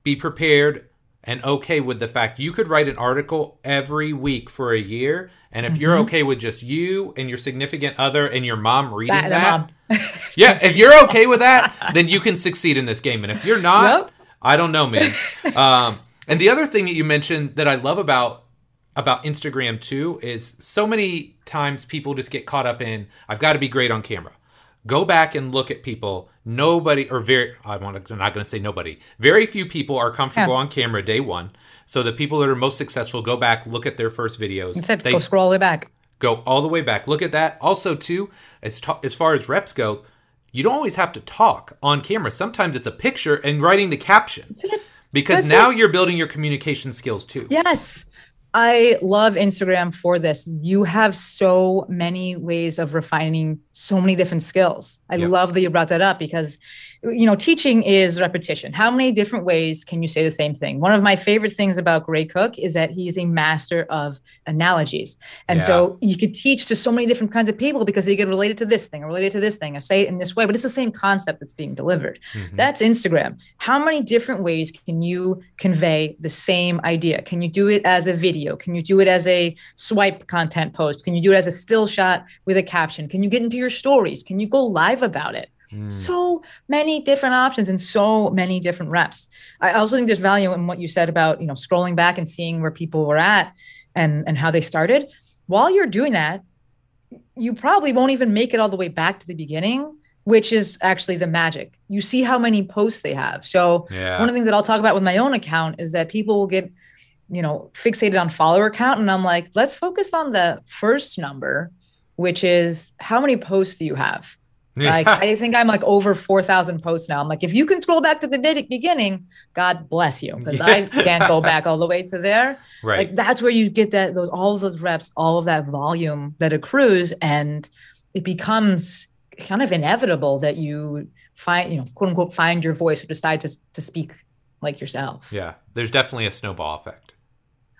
Be prepared. and okay with the fact you could write an article every week for a year. And if you're okay with just you and your significant other and your mom reading that, yeah, if you're okay with that, then you can succeed in this game. And if you're not, I don't know, man. And the other thing that you mentioned that I love about Instagram too is so many times people just get caught up in, I've got to be great on camera. Go back and look at people. Nobody, or I'm not going to say nobody. Very few people are comfortable on camera day one. So the people that are most successful, go back, look at their first videos. Instead, go scroll all the way back. Go all the way back. Look at that. Also, too, as far as reps go, you don't always have to talk on camera. Sometimes it's a picture and writing the caption. Because now you're building your communication skills too. Yes. I love Instagram for this. You have so many ways of refining so many different skills. I love that you brought that up because, teaching is repetition. How many different ways can you say the same thing? One of my favorite things about Gray Cook is that he's a master of analogies. And so you could teach to so many different kinds of people because they get related to this thing or related to this thing. I say it in this way, but it's the same concept that's being delivered. That's Instagram. How many different ways can you convey the same idea? Can you do it as a video? Can you do it as a swipe content post? Can you do it as a still shot with a caption? Can you get into your stories? Can you go live about it? So many different options and so many different reps. I also think there's value in what you said about, scrolling back and seeing where people were at and how they started. While you're doing that, you probably won't even make it all the way back to the beginning, which is actually the magic. You see how many posts they have. So one of the things that I'll talk about with my own account is that people will get, fixated on follower count. And I'm like, let's focus on the first number, which is how many posts do you have? Like, I think I'm like over 4,000 posts now. I'm like, if you can scroll back to the beginning, God bless you, because I can't go back all the way to there. Right. Like, that's where you get all of those reps, all of that volume that accrues, and it becomes kind of inevitable that you find, quote unquote, find your voice or decide to speak like yourself. Yeah, there's definitely a snowball effect.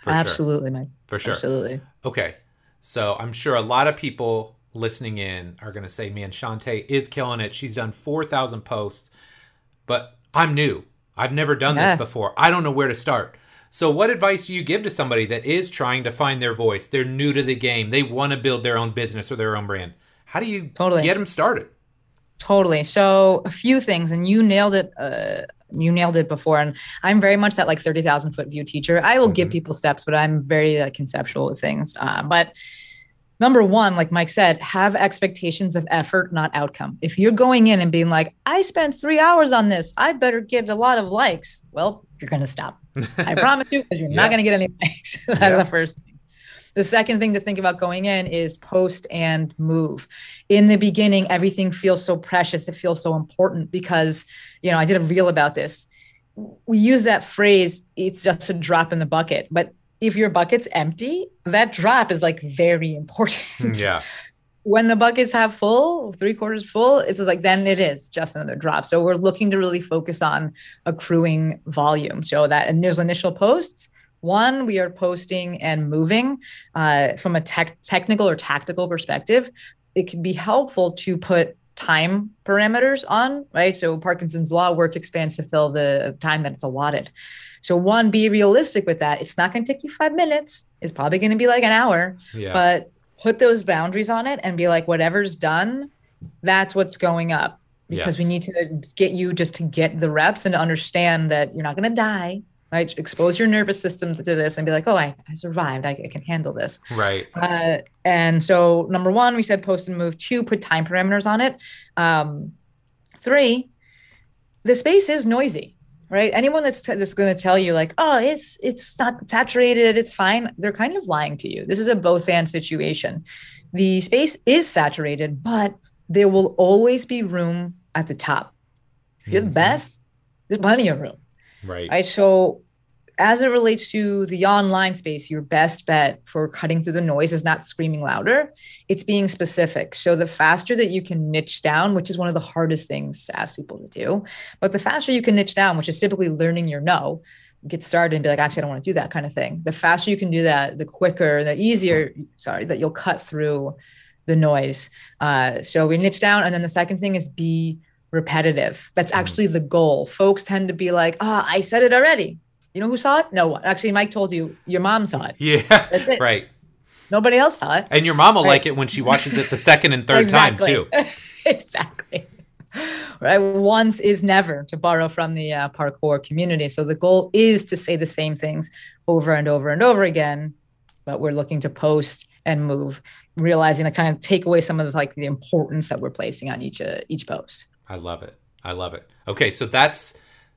Absolutely, Mike. For sure. Absolutely. Okay, so I'm sure a lot of people listening in are going to say, man, Shanté is killing it. She's done 4,000 posts, but I'm new. I've never done this before. I don't know where to start. So what advice do you give to somebody that is trying to find their voice? They're new to the game. They want to build their own business or their own brand. How do you get them started? Totally. So a few things, and you nailed it. You nailed it before. And I'm very much that like 30,000 foot view teacher. I will give people steps, but I'm very conceptual with things. But number one, like Mike said, have expectations of effort, not outcome. If you're going in and being like, I spent 3 hours on this, I better get a lot of likes. Well, you're going to stop. I promise you, because you're not going to get any likes. That's the first thing. The second thing to think about going in is post and move. In the beginning, everything feels so precious. It feels so important because, I did a reel about this. We use that phrase, it's just a drop in the bucket. But if your bucket's empty, that drop is like very important. Yeah. When the bucket's half full, 3/4 full, it's like, then it is just another drop. So we're looking to really focus on accruing volume. So that in those initial posts, one, we are posting and moving from a technical or tactical perspective. It can be helpful to put time parameters on, right? So Parkinson's law, work expands to fill the time that it's allotted. So one, be realistic with that. It's not going to take you 5 minutes. It's probably going to be like an hour, but put those boundaries on it and be like, whatever's done, that's what's going up, because we need to get you just to get the reps and to understand that you're not going to die, right? Expose your nervous system to this and be like, oh, I survived. I can handle this. Right. And so number one, we said post and move. 2, put time parameters on it. 3, the space is noisy. Right. Anyone that's going to tell you like, oh, it's not saturated, it's fine, they're kind of lying to you. This is a both and situation. The space is saturated, but there will always be room at the top. If you're the best, there's plenty of room. Right. So as it relates to the online space, your best bet for cutting through the noise is not screaming louder. It's being specific. So the faster that you can niche down, which is one of the hardest ththings to ask people to do, but the faster you can niche down, which is typically learning your no, get started and be like, actually, I don't want to do that kind of thing. The faster you can do that, the quicker, the easier, that you'll cut through the noise. So we niche down. And then the second thing is be repetitive. That's actually the goal. Folks tend to be like, I said it already. You know who saw it? No one. Actually, Mike told you your mom saw it. Yeah. That's it. Right. Nobody else saw it. And your mom will like it when she watches it the second and third time too. Exactly. Right. Once is never, to borrow from the parkour community. So the goal is to say the same things over and over and over again, but we're looking to post and move, realizing to kind of take away some of the importance that we're placing on each post. I love it. I love it. Okay. So that's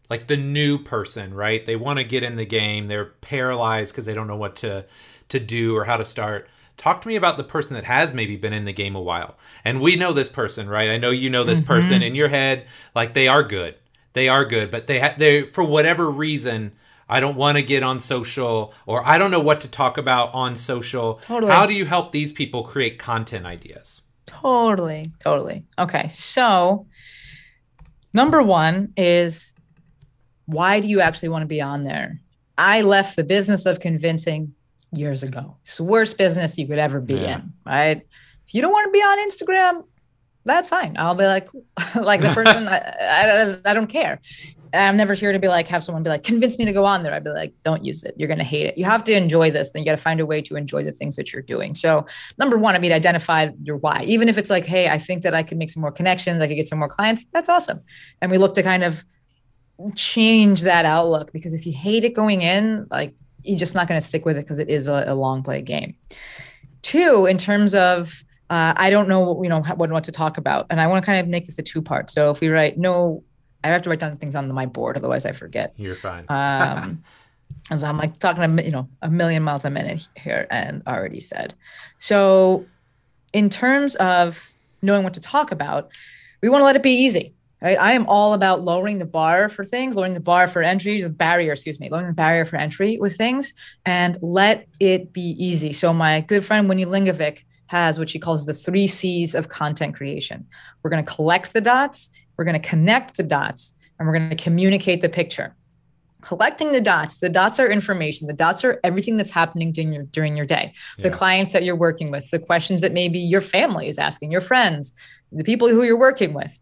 like the new person, right? They want to get in the game. They're paralyzed because they don't know what to do or how to start. Talk to me about the person that has maybe been in the game a while. And we know this person, right? I know you know this person in your head. Like they are good. They are good, but they for whatever reason, I don't want to get on social, or I don't know what to talk about on social. Totally. How do you help these people create content ideas? Totally. Okay. So number one is, why do you actually want to be on there? I left the business of convincing years ago. It's the worst business you could ever be in, right? If you don't want to be on Instagram, that's fine. I'll be like the person, I don't care. I'm never here to be like, have someone be like, convince me to go on there. I'd be like, don't use it. You're going to hate it. You have to enjoy this. Then you got to find a way to enjoy the things that you're doing. So number one, identify your why. Even if it's like, hey, I think that I could make some more connections. I could get some more clients. That's awesome. And we look to kind of change that outlook, because if you hate it going in, like, you're just not going to stick with it, because it is a long play game. Two, in terms of, I don't know, what to talk about. And I want to kind of make this a two-part. So if we write, I have to write down things on my board, otherwise I forget. You're fine. And so I'm like talking, a million miles a minute here, and already said. So in terms of knowing what to talk about, we want to let it be easy. Right? I am all about lowering the bar for things, lowering the barrier for entry with things, and let it be easy. So my good friend Winnie Lingovic has what she calls the 3 C's of content creation. We're going to collect the dots, we're going to connect the dots, and we're going to communicate the picture. Collecting the dots are information. The dots are everything that's happening during your day. The clients that you're working with, the questions that maybe your family is asking, your friends, the people who you're working with.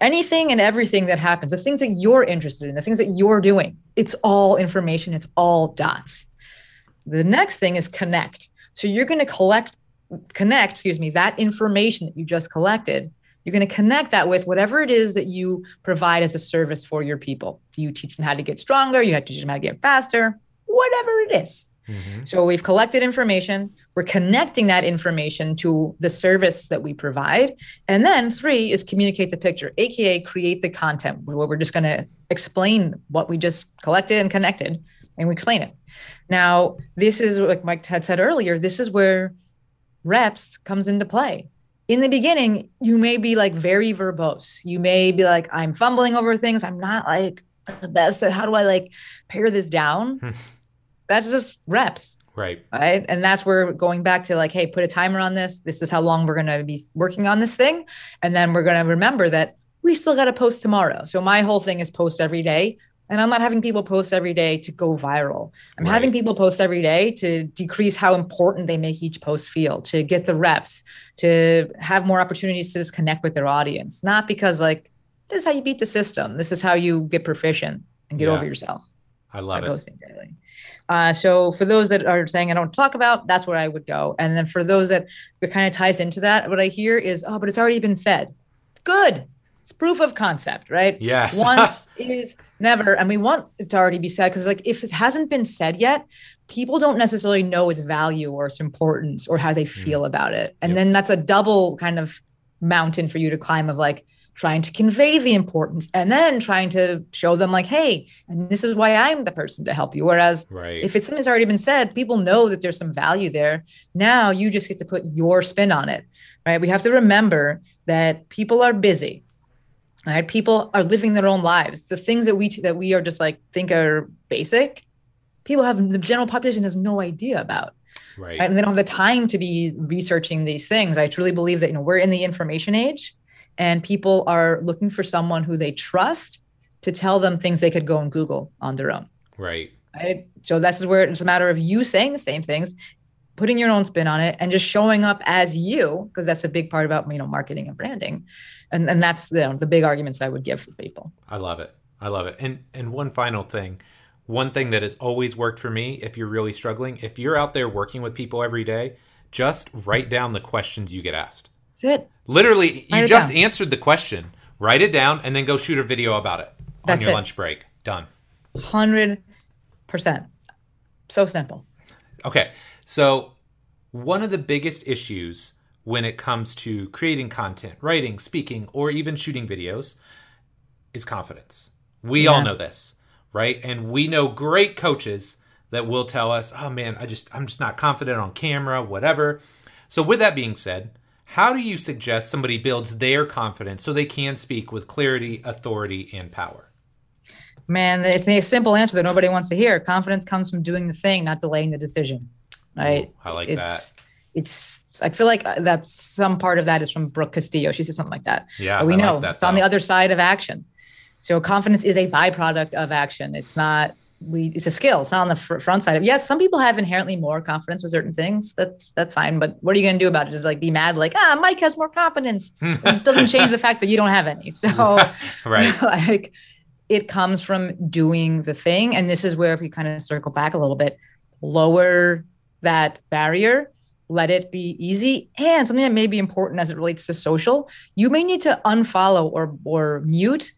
Anything and everything that happens, the things that you're interested in, the things that you're doing, it's all information. It's all dots. The next thing is connect. So you're going to connect that information that you just collected. You're going to connect that with whatever it is that you provide as a service for your people. Do you teach them how to get stronger? You have to teach them how to get faster, whatever it is. Mm-hmm. So we've collected information. We're connecting that information to the service that we provide. And then 3 is communicate the picture, AKA create the content, where we're just going to explain what we just collected and connected, and we explain it. Now, this is, like Mike had said earlier, this is where reps comes into play. In the beginning, you may be like very verbose. You may be like, I'm fumbling over things. I'm not like the best at how do I like pare this down? That's just reps. Right. And that's where going back to like, hey, put a timer on this. This is how long we're going to be working on this thing. And then we're going to remember that we still got to post tomorrow. So my whole thing is post every day. And I'm not having people post every day to go viral. I'm having people post every day to decrease how important they make each post feel, to get the reps, to have more opportunities to just connect with their audience. Not because like, this is how you beat the system. This is how you get proficient and get over yourself. I love it. Posting daily. So for those that are saying I don't talk about, that's where I would go. And then for those that it kind of ties into that, what I hear is, but it's already been said. Good. It's proof of concept, right? Yes. Once is never. And we want it to already be said, because like if it hasn't been said yet, people don't necessarily know its value or its importance or how they feel about it. And then that's a double kind of mountain for you to climb of like trying to convey the importance and then trying to show them like, hey, and this is why I'm the person to help you. Whereas if it's something that's already been said, people know that there's some value there. Now you just get to put your spin on it, right? We have to remember that people are busy. Right? People are living their own lives. The things that we are just like think are basic, the general population has no idea about. Right. And they don't have the time to be researching these things. I truly believe that, we're in the information age and people are looking for someone who they trust to tell them things they could go and Google on their own. Right. So this is where it's a matter of you saying the same things, putting your own spin on it, and just showing up as you, because that's a big part about, marketing and branding. And that's the big arguments I would give for people. I love it. I love it. And one final thing, one thing that has always worked for me, if you're really struggling, if you're out there working with people every day, just write down the questions you get asked. That's it. Literally, you just answered the question. Write it down and then go shoot a video about it on your lunch break. Done. 100%. So simple. Okay. So one of the biggest issues when it comes to creating content, writing, speaking, or even shooting videos is confidence. We all know this, right? And we know great coaches that will tell us, oh man, I'm just not confident on camera, whatever. So with that being said, how do you suggest somebody builds their confidence so they can speak with clarity, authority, and power? Man, it's a simple answer that nobody wants to hear. Confidence comes from doing the thing, not delaying the decision. Right? Ooh, I like that. I feel like that some part of that is from Brooke Castillo. She said something like that. Yeah, but we know like that, it's on the other side of action. So confidence is a byproduct of action. It's not. It's a skill. It's not on the front side of. Yes, some people have inherently more confidence with certain things. That's fine. But what are you going to do about it? Just like be mad, like Mike has more confidence. It doesn't change the fact that you don't have any. So right, like it comes from doing the thing. And this is where, if we kind of circle back a little bit, lower that barrier. Let it be easy. And something that may be important as it relates to social, you may need to unfollow or mute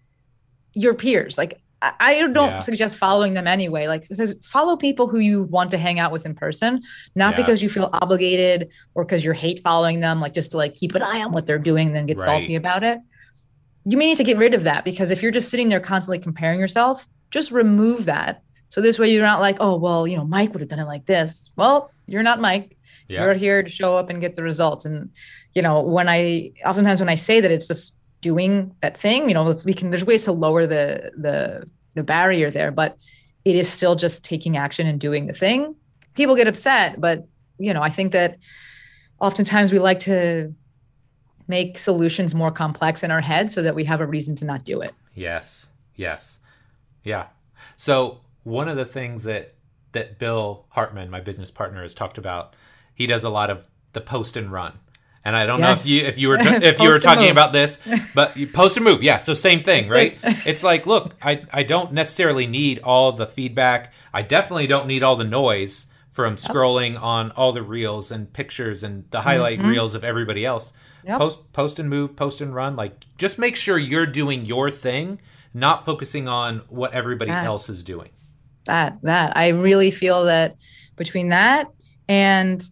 your peers. Like I don't suggest following them anyway. Like it says, follow people who you want to hang out with in person, not because you feel obligated or because you hate following them, like just to like keep an eye on what they're doing and then get salty about it. You may need to get rid of that, because if you're just sitting there constantly comparing yourself, just remove that. So this way you're not like, oh, well, Mike would have done it like this. Well, you're not Mike. Yeah. You're here to show up and get the results. And, oftentimes when I say that, it's just doing that thing, there's ways to lower the barrier there, but it is still just taking action and doing the thing. People get upset, but, I think that oftentimes we like to make solutions more complex in our head so that we have a reason to not do it. Yes. Yeah. So one of the things that Bill Hartman, my business partner, has talked about, he does a lot of the post and run. And I don't know if you were talking about this, but you post and move. Yeah. So same thing, right? It's like, look, I don't necessarily need all the feedback. I definitely don't need all the noise from scrolling on all the reels and pictures and the highlight reels of everybody else. Yep. Post and move, post and run. Like, just make sure you're doing your thing, not focusing on what everybody else is doing. That I really feel that between that and,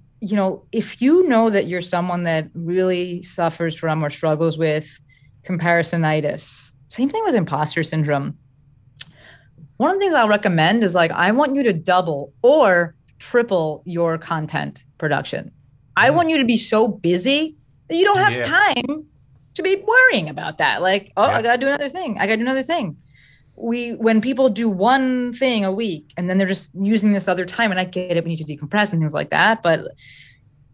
if you know that you're someone that really suffers from or struggles with comparisonitis, same thing with imposter syndrome. One of the things I'll recommend is I want you to double or triple your content production. I want you to be so busy that you don't have time to be worrying about that. I got to do another thing. When people do one thing a week and then they're just using this other time, and I get it, we need to decompress and things like that, but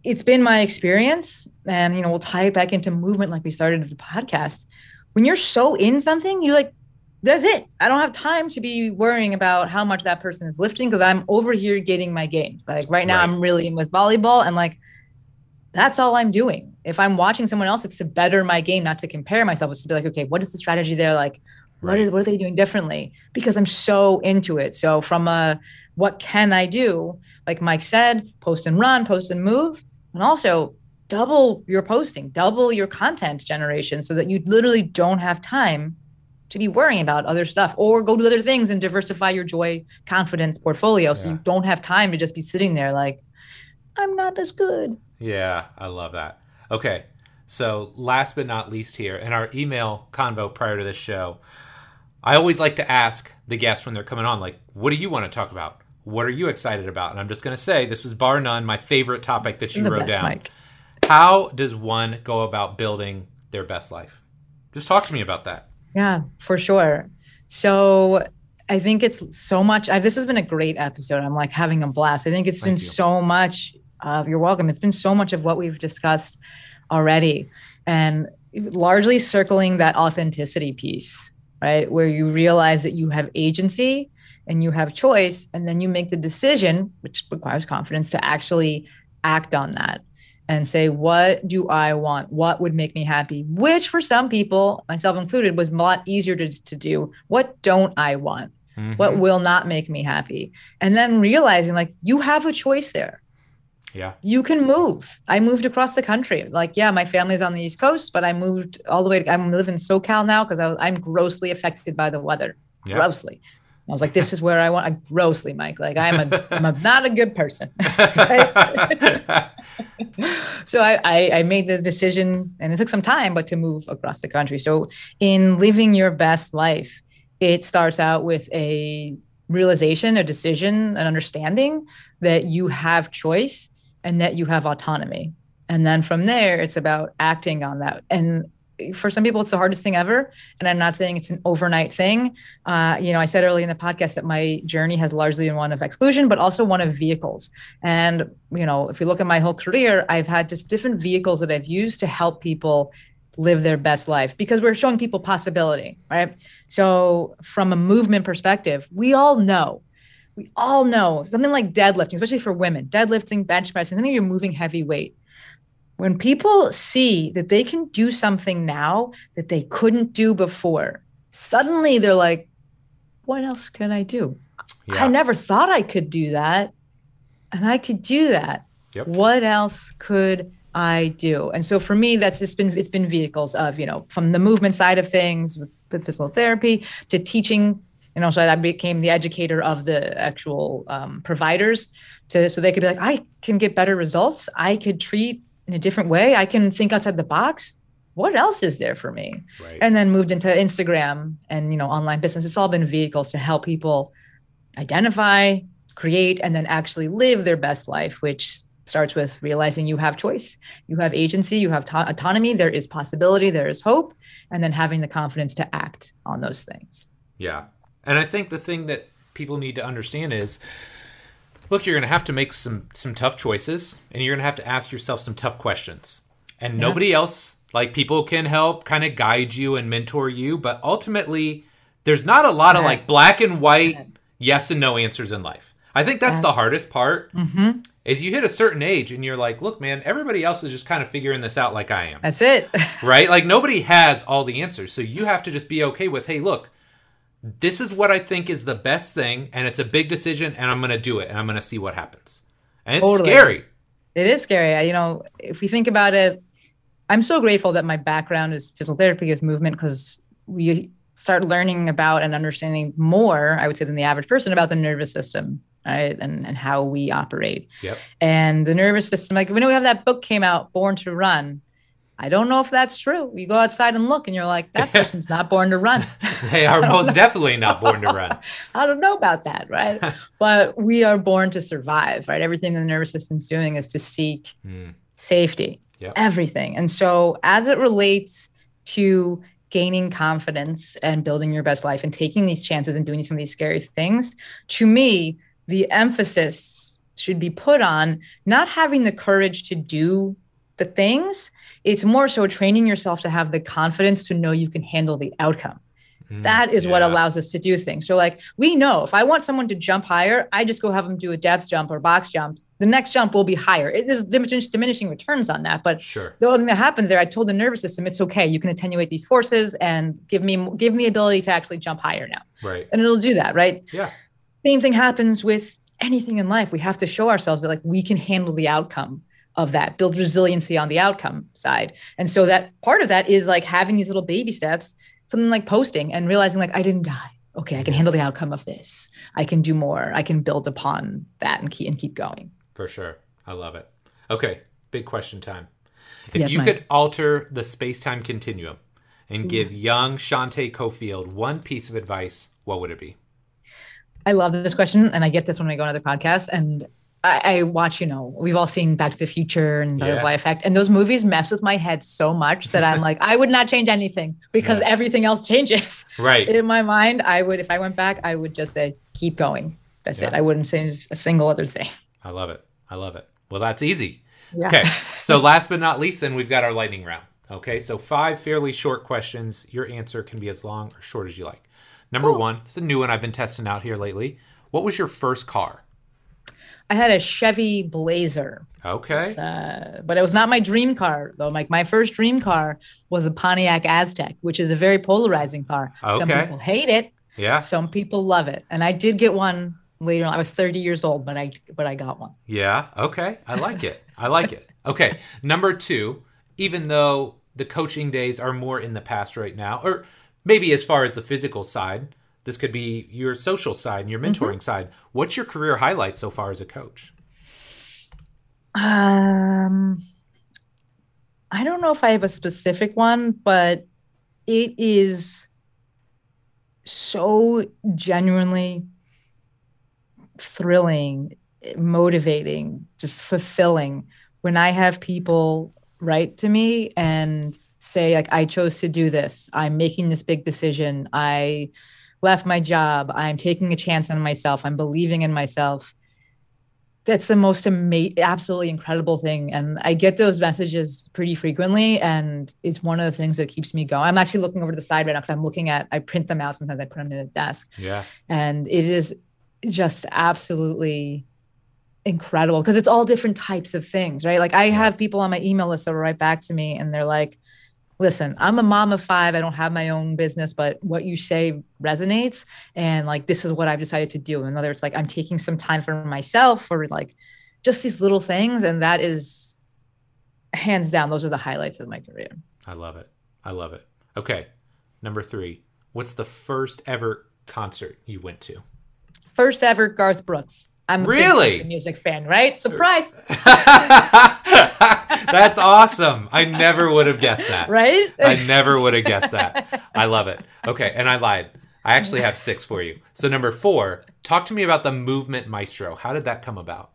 it's been my experience, and we'll tie it back into movement like we started the podcast. When you're so in something, you're like, that's it. I don't have time to be worrying about how much that person is lifting because I'm over here getting my gains. Right now I'm really in with volleyball, and that's all I'm doing. If I'm watching someone else, it's to better my game, not to compare myself. It's to be like, okay, what is the strategy there? What are they doing differently? Because I'm so into it. So from what can I do? Like Mike said, post and run, post and move, and also double your posting, double your content generation so that you literally don't have time to be worrying about other stuff, or go do other things and diversify your joy, confidence portfolio. So you don't have time to just be sitting there like, I'm not as good. Yeah, I love that. Okay. So last but not least here, in our email convo prior to this show, I always like to ask the guests when they're coming on, what do you want to talk about? What are you excited about? And I'm just going to say, this was bar none my favorite topic that you wrote down. Mike. How does one go about building their best life? Just talk to me about that. Yeah, for sure. So I think it's so much. This has been a great episode. I'm having a blast. I think it's been so much of, you're welcome. It's been so much of what we've discussed already, and largely circling that authenticity piece, right? Where you realize that you have agency and you have choice, and then you make the decision, which requires confidence, to actually act on that and say, what do I want? What would make me happy? Which for some people, myself included, was a lot easier to do. What don't I want? What will not make me happy? And then realizing like you have a choice there. Yeah. You can move. I moved across the country. Like, yeah, my family's on the East Coast, but I moved all the way. I'm living in SoCal now because I'm grossly affected by the weather. Yeah. Grossly. I was like, this is where I want. Grossly, Mike. Like, I'm not a good person. So I made the decision, and it took some time, but to move across the country. So in living your best life, it starts out with a realization, a decision, an understanding that you have choice and that you have autonomy. And then from there, it's about acting on that. And for some people, it's the hardest thing ever. And I'm not saying it's an overnight thing. I said earlier in the podcast that my journey has largely been one of exclusion, but also one of vehicles. And, if you look at my whole career, I've had just different vehicles that I've used to help people live their best life because we're showing people possibility, right? So from a movement perspective, we all know something like deadlifting, especially for women, deadlifting, bench pressing, something you're moving heavy weight. When people see that they can do something now that they couldn't do before, suddenly they're like, what else can I do? Yeah. I never thought I could do that. And I could do that. Yep. What else could I do? And so for me, it's been vehicles of, from the movement side of things with physical therapy to teaching, so I became the educator of the actual providers so they could be like, I can get better results. I could treat in a different way. I can think outside the box. What else is there for me? Right. And then moved into Instagram and, online business. It's all been vehicles to help people identify, create, and then actually live their best life, which starts with realizing you have choice, you have agency, you have autonomy, there is possibility, there is hope, and then having the confidence to act on those things. Yeah. And I think the thing that people need to understand is, look, you're going to have to make some tough choices, and you're going to have to ask yourself some tough questions. And nobody else, like people can help kind of guide you and mentor you, but ultimately there's not a lot of like black and white yes and no answers in life. I think that's the hardest part is you hit a certain age and you're like, look, man, everybody else is just kind of figuring this out like I am. That's it. Right? Like nobody has all the answers. So you have to just be okay with, hey, look, this is what I think is the best thing, and it's a big decision, and I'm going to do it, and I'm going to see what happens. And it's scary. It is scary. If we think about it, I'm so grateful that my background is physical therapy, is movement, because we start learning about and understanding more, I would say, than the average person about the nervous system, right? And how we operate. Yep. And the nervous system, like we have that book came out, Born to Run. I don't know if that's true. You go outside and look and you're like, that person's not born to run. They are most definitely not born to run. I don't know about that, right? But we are born to survive, right? Everything the nervous system's doing is to seek safety, everything. And so as it relates to gaining confidence and building your best life and taking these chances and doing some of these scary things, to me, the emphasis should be put on not having the courage to do the things. It's more so training yourself to have the confidence to know you can handle the outcome. That is what allows us to do things. So like we know if I want someone to jump higher, I just go have them do a depth jump or box jump. The next jump will be higher. There's diminishing returns on that. But the only thing that happens there, I told the nervous system, it's okay. You can attenuate these forces and give me the ability to actually jump higher now. Right. And it'll do that, right? Yeah. Same thing happens with anything in life. We have to show ourselves that like we can handle the outcome of that, build resiliency on the outcome side. And so that part of that is like having these little baby steps, something like posting and realizing like, I didn't die. Okay. I can handle the outcome of this. I can do more. I can build upon that and keep going. For sure. I love it. Okay. Big question time. If you could alter the space-time continuum and give young Shanté Cofield one piece of advice, what would it be? I love this question. And I get this when I go on other podcasts, and I watch, we've all seen Back to the Future and Butterfly Effect, and those movies mess with my head so much that I'm like, I would not change anything because everything else changes. Right. In my mind, if I went back, I would just say, keep going. That's it. I wouldn't change a single other thing. I love it. Well, that's easy. Yeah. Okay. So last but not least, then we've got our lightning round. Okay. So 5 fairly short questions. Your answer can be as long or short as you like. Number 1, it's a new one I've been testing out here lately. What was your first car? I had a Chevy Blazer. Okay. But it was not my dream car, though. My first dream car was a Pontiac Aztek, which is a very polarizing car. Okay. Some people hate it. Yeah. Some people love it. And I did get one later on. I was 30 years old, but I got one. Yeah. Okay. I like it. I like it. Okay. Number 2, even though the coaching days are more in the past right now, or maybe as far as the physical side, this could be your social side and your mentoring side. What's your career highlight so far as a coach? I don't know if I have a specific one, but it is so genuinely thrilling, motivating, just fulfilling when I have people write to me and say, like, I chose to do this. I'm making this big decision. I left my job. I'm taking a chance on myself. I'm believing in myself. That's the most absolutely incredible thing. And I get those messages pretty frequently. And it's one of the things that keeps me going. I'm actually looking over to the side right now because I print them out. Sometimes I put them in a desk. Yeah. And it is just absolutely incredible because it's all different types of things, right? Like I have people on my email list that will write back to me and they're like, listen, I'm a mom of 5. I don't have my own business, but what you say resonates. And like, this is what I've decided to do. And whether it's like, I'm taking some time for myself or like just these little things. And that is hands down, those are the highlights of my career. I love it. I love it. Okay. Number 3, what's the first ever concert you went to? First ever Garth Brooks. I'm a big country music fan, right? Surprise. That's awesome. I never would have guessed that. Right? I never would have guessed that. I love it. Okay. And I lied. I actually have 6 for you. So number 4, talk to me about the Movement Maestro. How did that come about?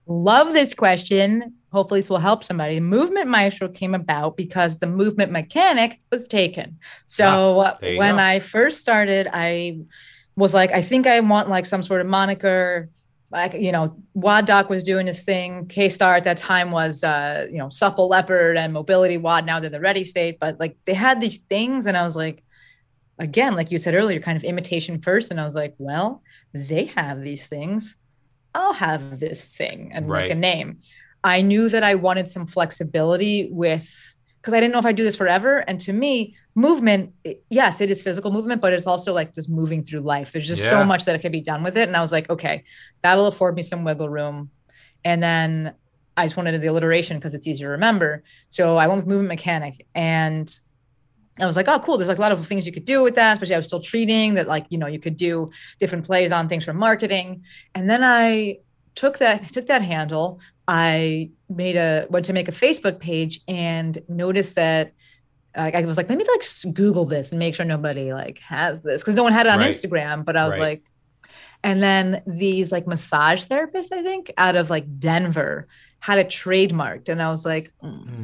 Love this question. Hopefully this will help somebody. The Movement Maestro came about because the movement mechanic was taken. So when I first started, I was like, I think I want like some sort of moniker. Like, you know, WOD Doc was doing his thing. K-Star at that time was, Supple Leopard and Mobility WOD. Now they're the Ready State. But like they had these things. And I was like, again, like you said earlier, kind of imitation first. And I was like, well, they have these things. I'll have this thing and like a name. I knew that I wanted some flexibility because I didn't know if I'd do this forever. And to me, movement, yes, it is physical movement, but it's also like this moving through life. There's just so much that can be done with it. And I was like, okay, that'll afford me some wiggle room. And then I just wanted the alliteration because it's easier to remember. So I went with movement mechanic and I was like, oh, cool. There's like a lot of things you could do with that, especially I was still treating that, like, you know, you could do different plays on things from marketing. And then I took that handle. I went to make a Facebook page and noticed that I was like, let me like Google this and make sure nobody like has this because no one had it on Instagram. But I was like, and then these like massage therapists, I think, out of like Denver had it trademarked. And I was like,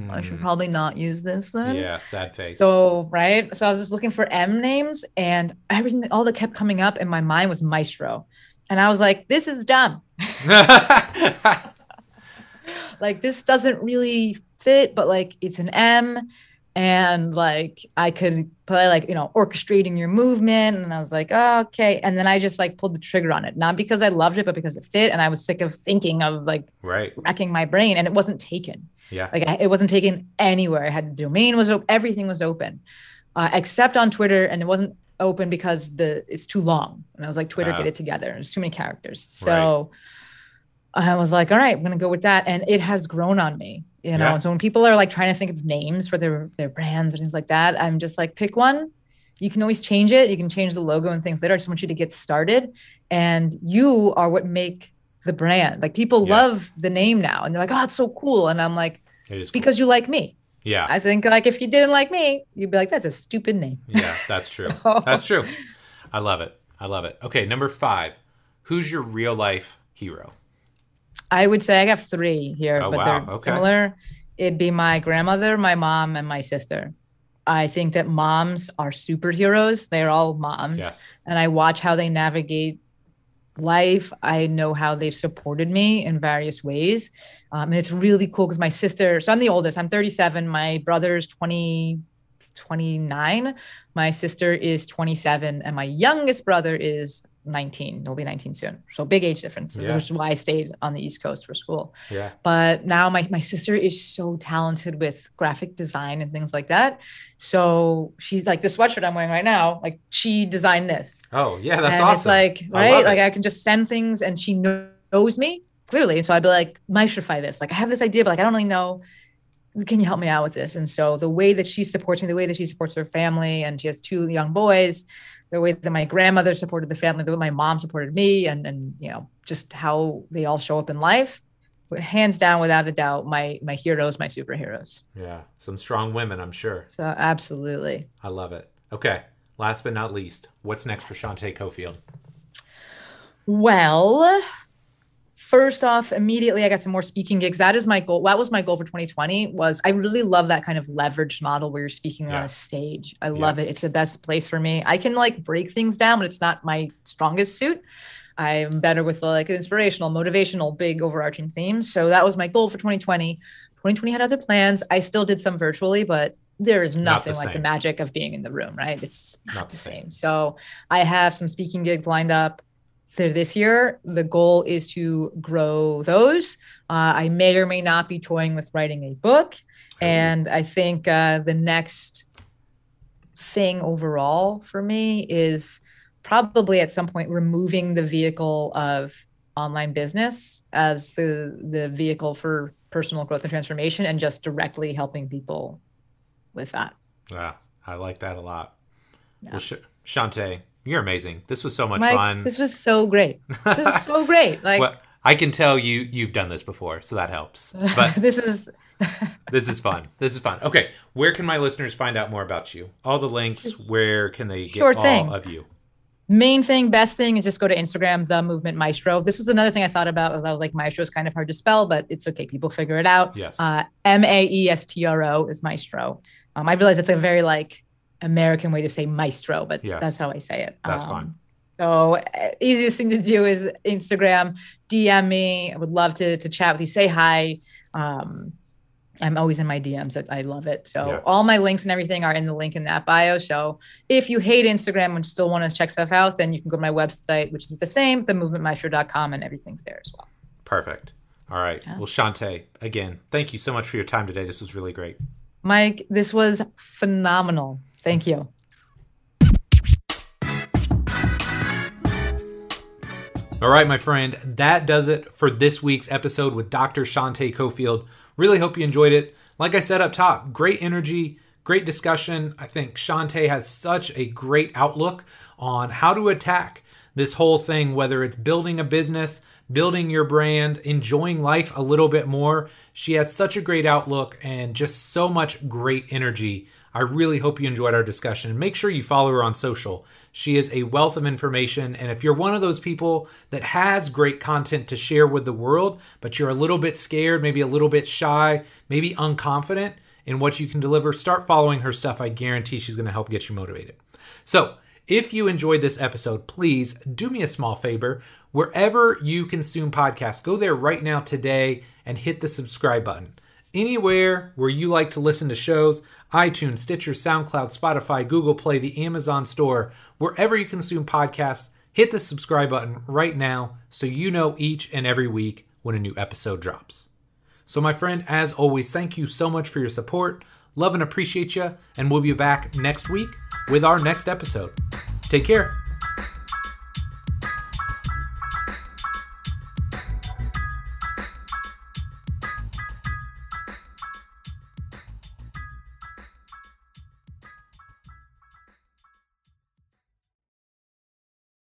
I should probably not use this then. Yeah, sad face. So, So I was just looking for M names and all that kept coming up in my mind was Maestro. And I was like, this is dumb. Like, this doesn't really fit, but like, it's an M. And like, I could play like, orchestrating your movement. And I was like, oh, okay. And then I just like pulled the trigger on it, not because I loved it, but because it fit. And I was sick of thinking of like wrecking my brain, and it wasn't taken. Yeah. Like it wasn't taken anywhere. I had the domain was everything was open, except on Twitter. And it wasn't open because it's too long. And I was like, Twitter, get it together. There's too many characters. So I was like, all right, I'm going to go with that. And it has grown on me, And so when people are like trying to think of names for their brands and things like that, I'm just like, pick one. You can always change it. You can change the logo and things later. I just want you to get started. And you are what make the brand. Like people love the name now and they're like, oh, it's so cool. And I'm like, because you like me. Yeah. I think like if you didn't like me, you'd be like, that's a stupid name. Yeah, that's true. That's true. I love it. I love it. Okay, number 5. Who's your real life hero? I would say I have 3 here, but they're similar. It'd be my grandmother, my mom, and my sister. I think that moms are superheroes. They're all moms. Yes. And I watch how they navigate life. I know how they've supported me in various ways. And it's really cool because my sister, so I'm the oldest, I'm 37. My brother's 29. My sister is 27. And my youngest brother is 19. He'll be 19 soon. So big age differences, which is why I stayed on the East Coast for school. Yeah. But now my sister is so talented with graphic design and things like that. So she's like, this sweatshirt I'm wearing right now, like she designed this. Oh yeah, that's and awesome. It's like, right? Like I can just send things and she knows me clearly. And so I'd be like, maestrify this. Like I have this idea, but like, I don't really know. Can you help me out with this? And so the way that she supports me, the way that she supports her family, and she has 2 young boys, the way that my grandmother supported the family, the way my mom supported me, and you know, just how they all show up in life, hands down, without a doubt, my heroes, my superheroes. Yeah. Some strong women, I'm sure. So absolutely. I love it. Okay. Last but not least, what's next for Shanté Cofield? Well, first off, immediately I got some more speaking gigs. That is my goal. That was my goal for 2020. Was I really love that kind of leveraged model where you're speaking on a stage. I love it. It's the best place for me. I can like break things down, but it's not my strongest suit. I'm better with like inspirational, motivational, big overarching themes. So that was my goal for 2020. 2020 had other plans. I still did some virtually, but there is nothing like the magic of being in the room, right? It's not the same. So I have some speaking gigs lined up this year. The goal is to grow those. I may or may not be toying with writing a book. And I think the next thing overall for me is probably at some point removing the vehicle of online business as the vehicle for personal growth and transformation, and just directly helping people with that. Yeah, I like that a lot. Yeah. Well, Shanté, you're amazing. This was so much fun. This was so great. This was so great. Like, well, I can tell you've done this before, so that helps. But this is fun. This is fun. Okay, where can my listeners find out more about you? All the links. Where can they get all of you? Main thing, best thing is just go to Instagram, the Movement Maestro. This was another thing I thought about. I was like, Maestro is kind of hard to spell, but it's okay. People figure it out. Yes. Maestro is Maestro. I realize it's a very like American way to say maestro, but that's how I say it. That's fine. So easiest thing to do is Instagram, DM me. I would love to chat with you, say hi. I'm always in my DMs. I love it. So all my links and everything are in the link in that bio. So if you hate Instagram and still want to check stuff out, then you can go to my website, which is the same, themovementmaestro.com, and everything's there as well. Perfect. All right. Yeah. Well, Shanté, again, thank you so much for your time today. This was really great. Mike, this was phenomenal. Thank you. All right, my friend, that does it for this week's episode with Dr. Shanté Cofield. Really hope you enjoyed it. Like I said up top, great energy, great discussion. I think Shanté has such a great outlook on how to attack this whole thing, whether it's building a business, building your brand, enjoying life a little bit more. She has such a great outlook and just so much great energy. I really hope you enjoyed our discussion. Make sure you follow her on social. She is a wealth of information. And if you're one of those people that has great content to share with the world, but you're a little bit scared, maybe a little bit shy, maybe unconfident in what you can deliver, start following her stuff. I guarantee she's going to help get you motivated. So if you enjoyed this episode, please do me a small favor. Wherever you consume podcasts, go there right now today and hit the subscribe button. Anywhere where you like to listen to shows, iTunes, Stitcher, SoundCloud, Spotify, Google Play, the Amazon store, wherever you consume podcasts, hit the subscribe button right now so you know each and every week when a new episode drops. So my friend, as always, thank you so much for your support. Love and appreciate you, and we'll be back next week with our next episode. Take care.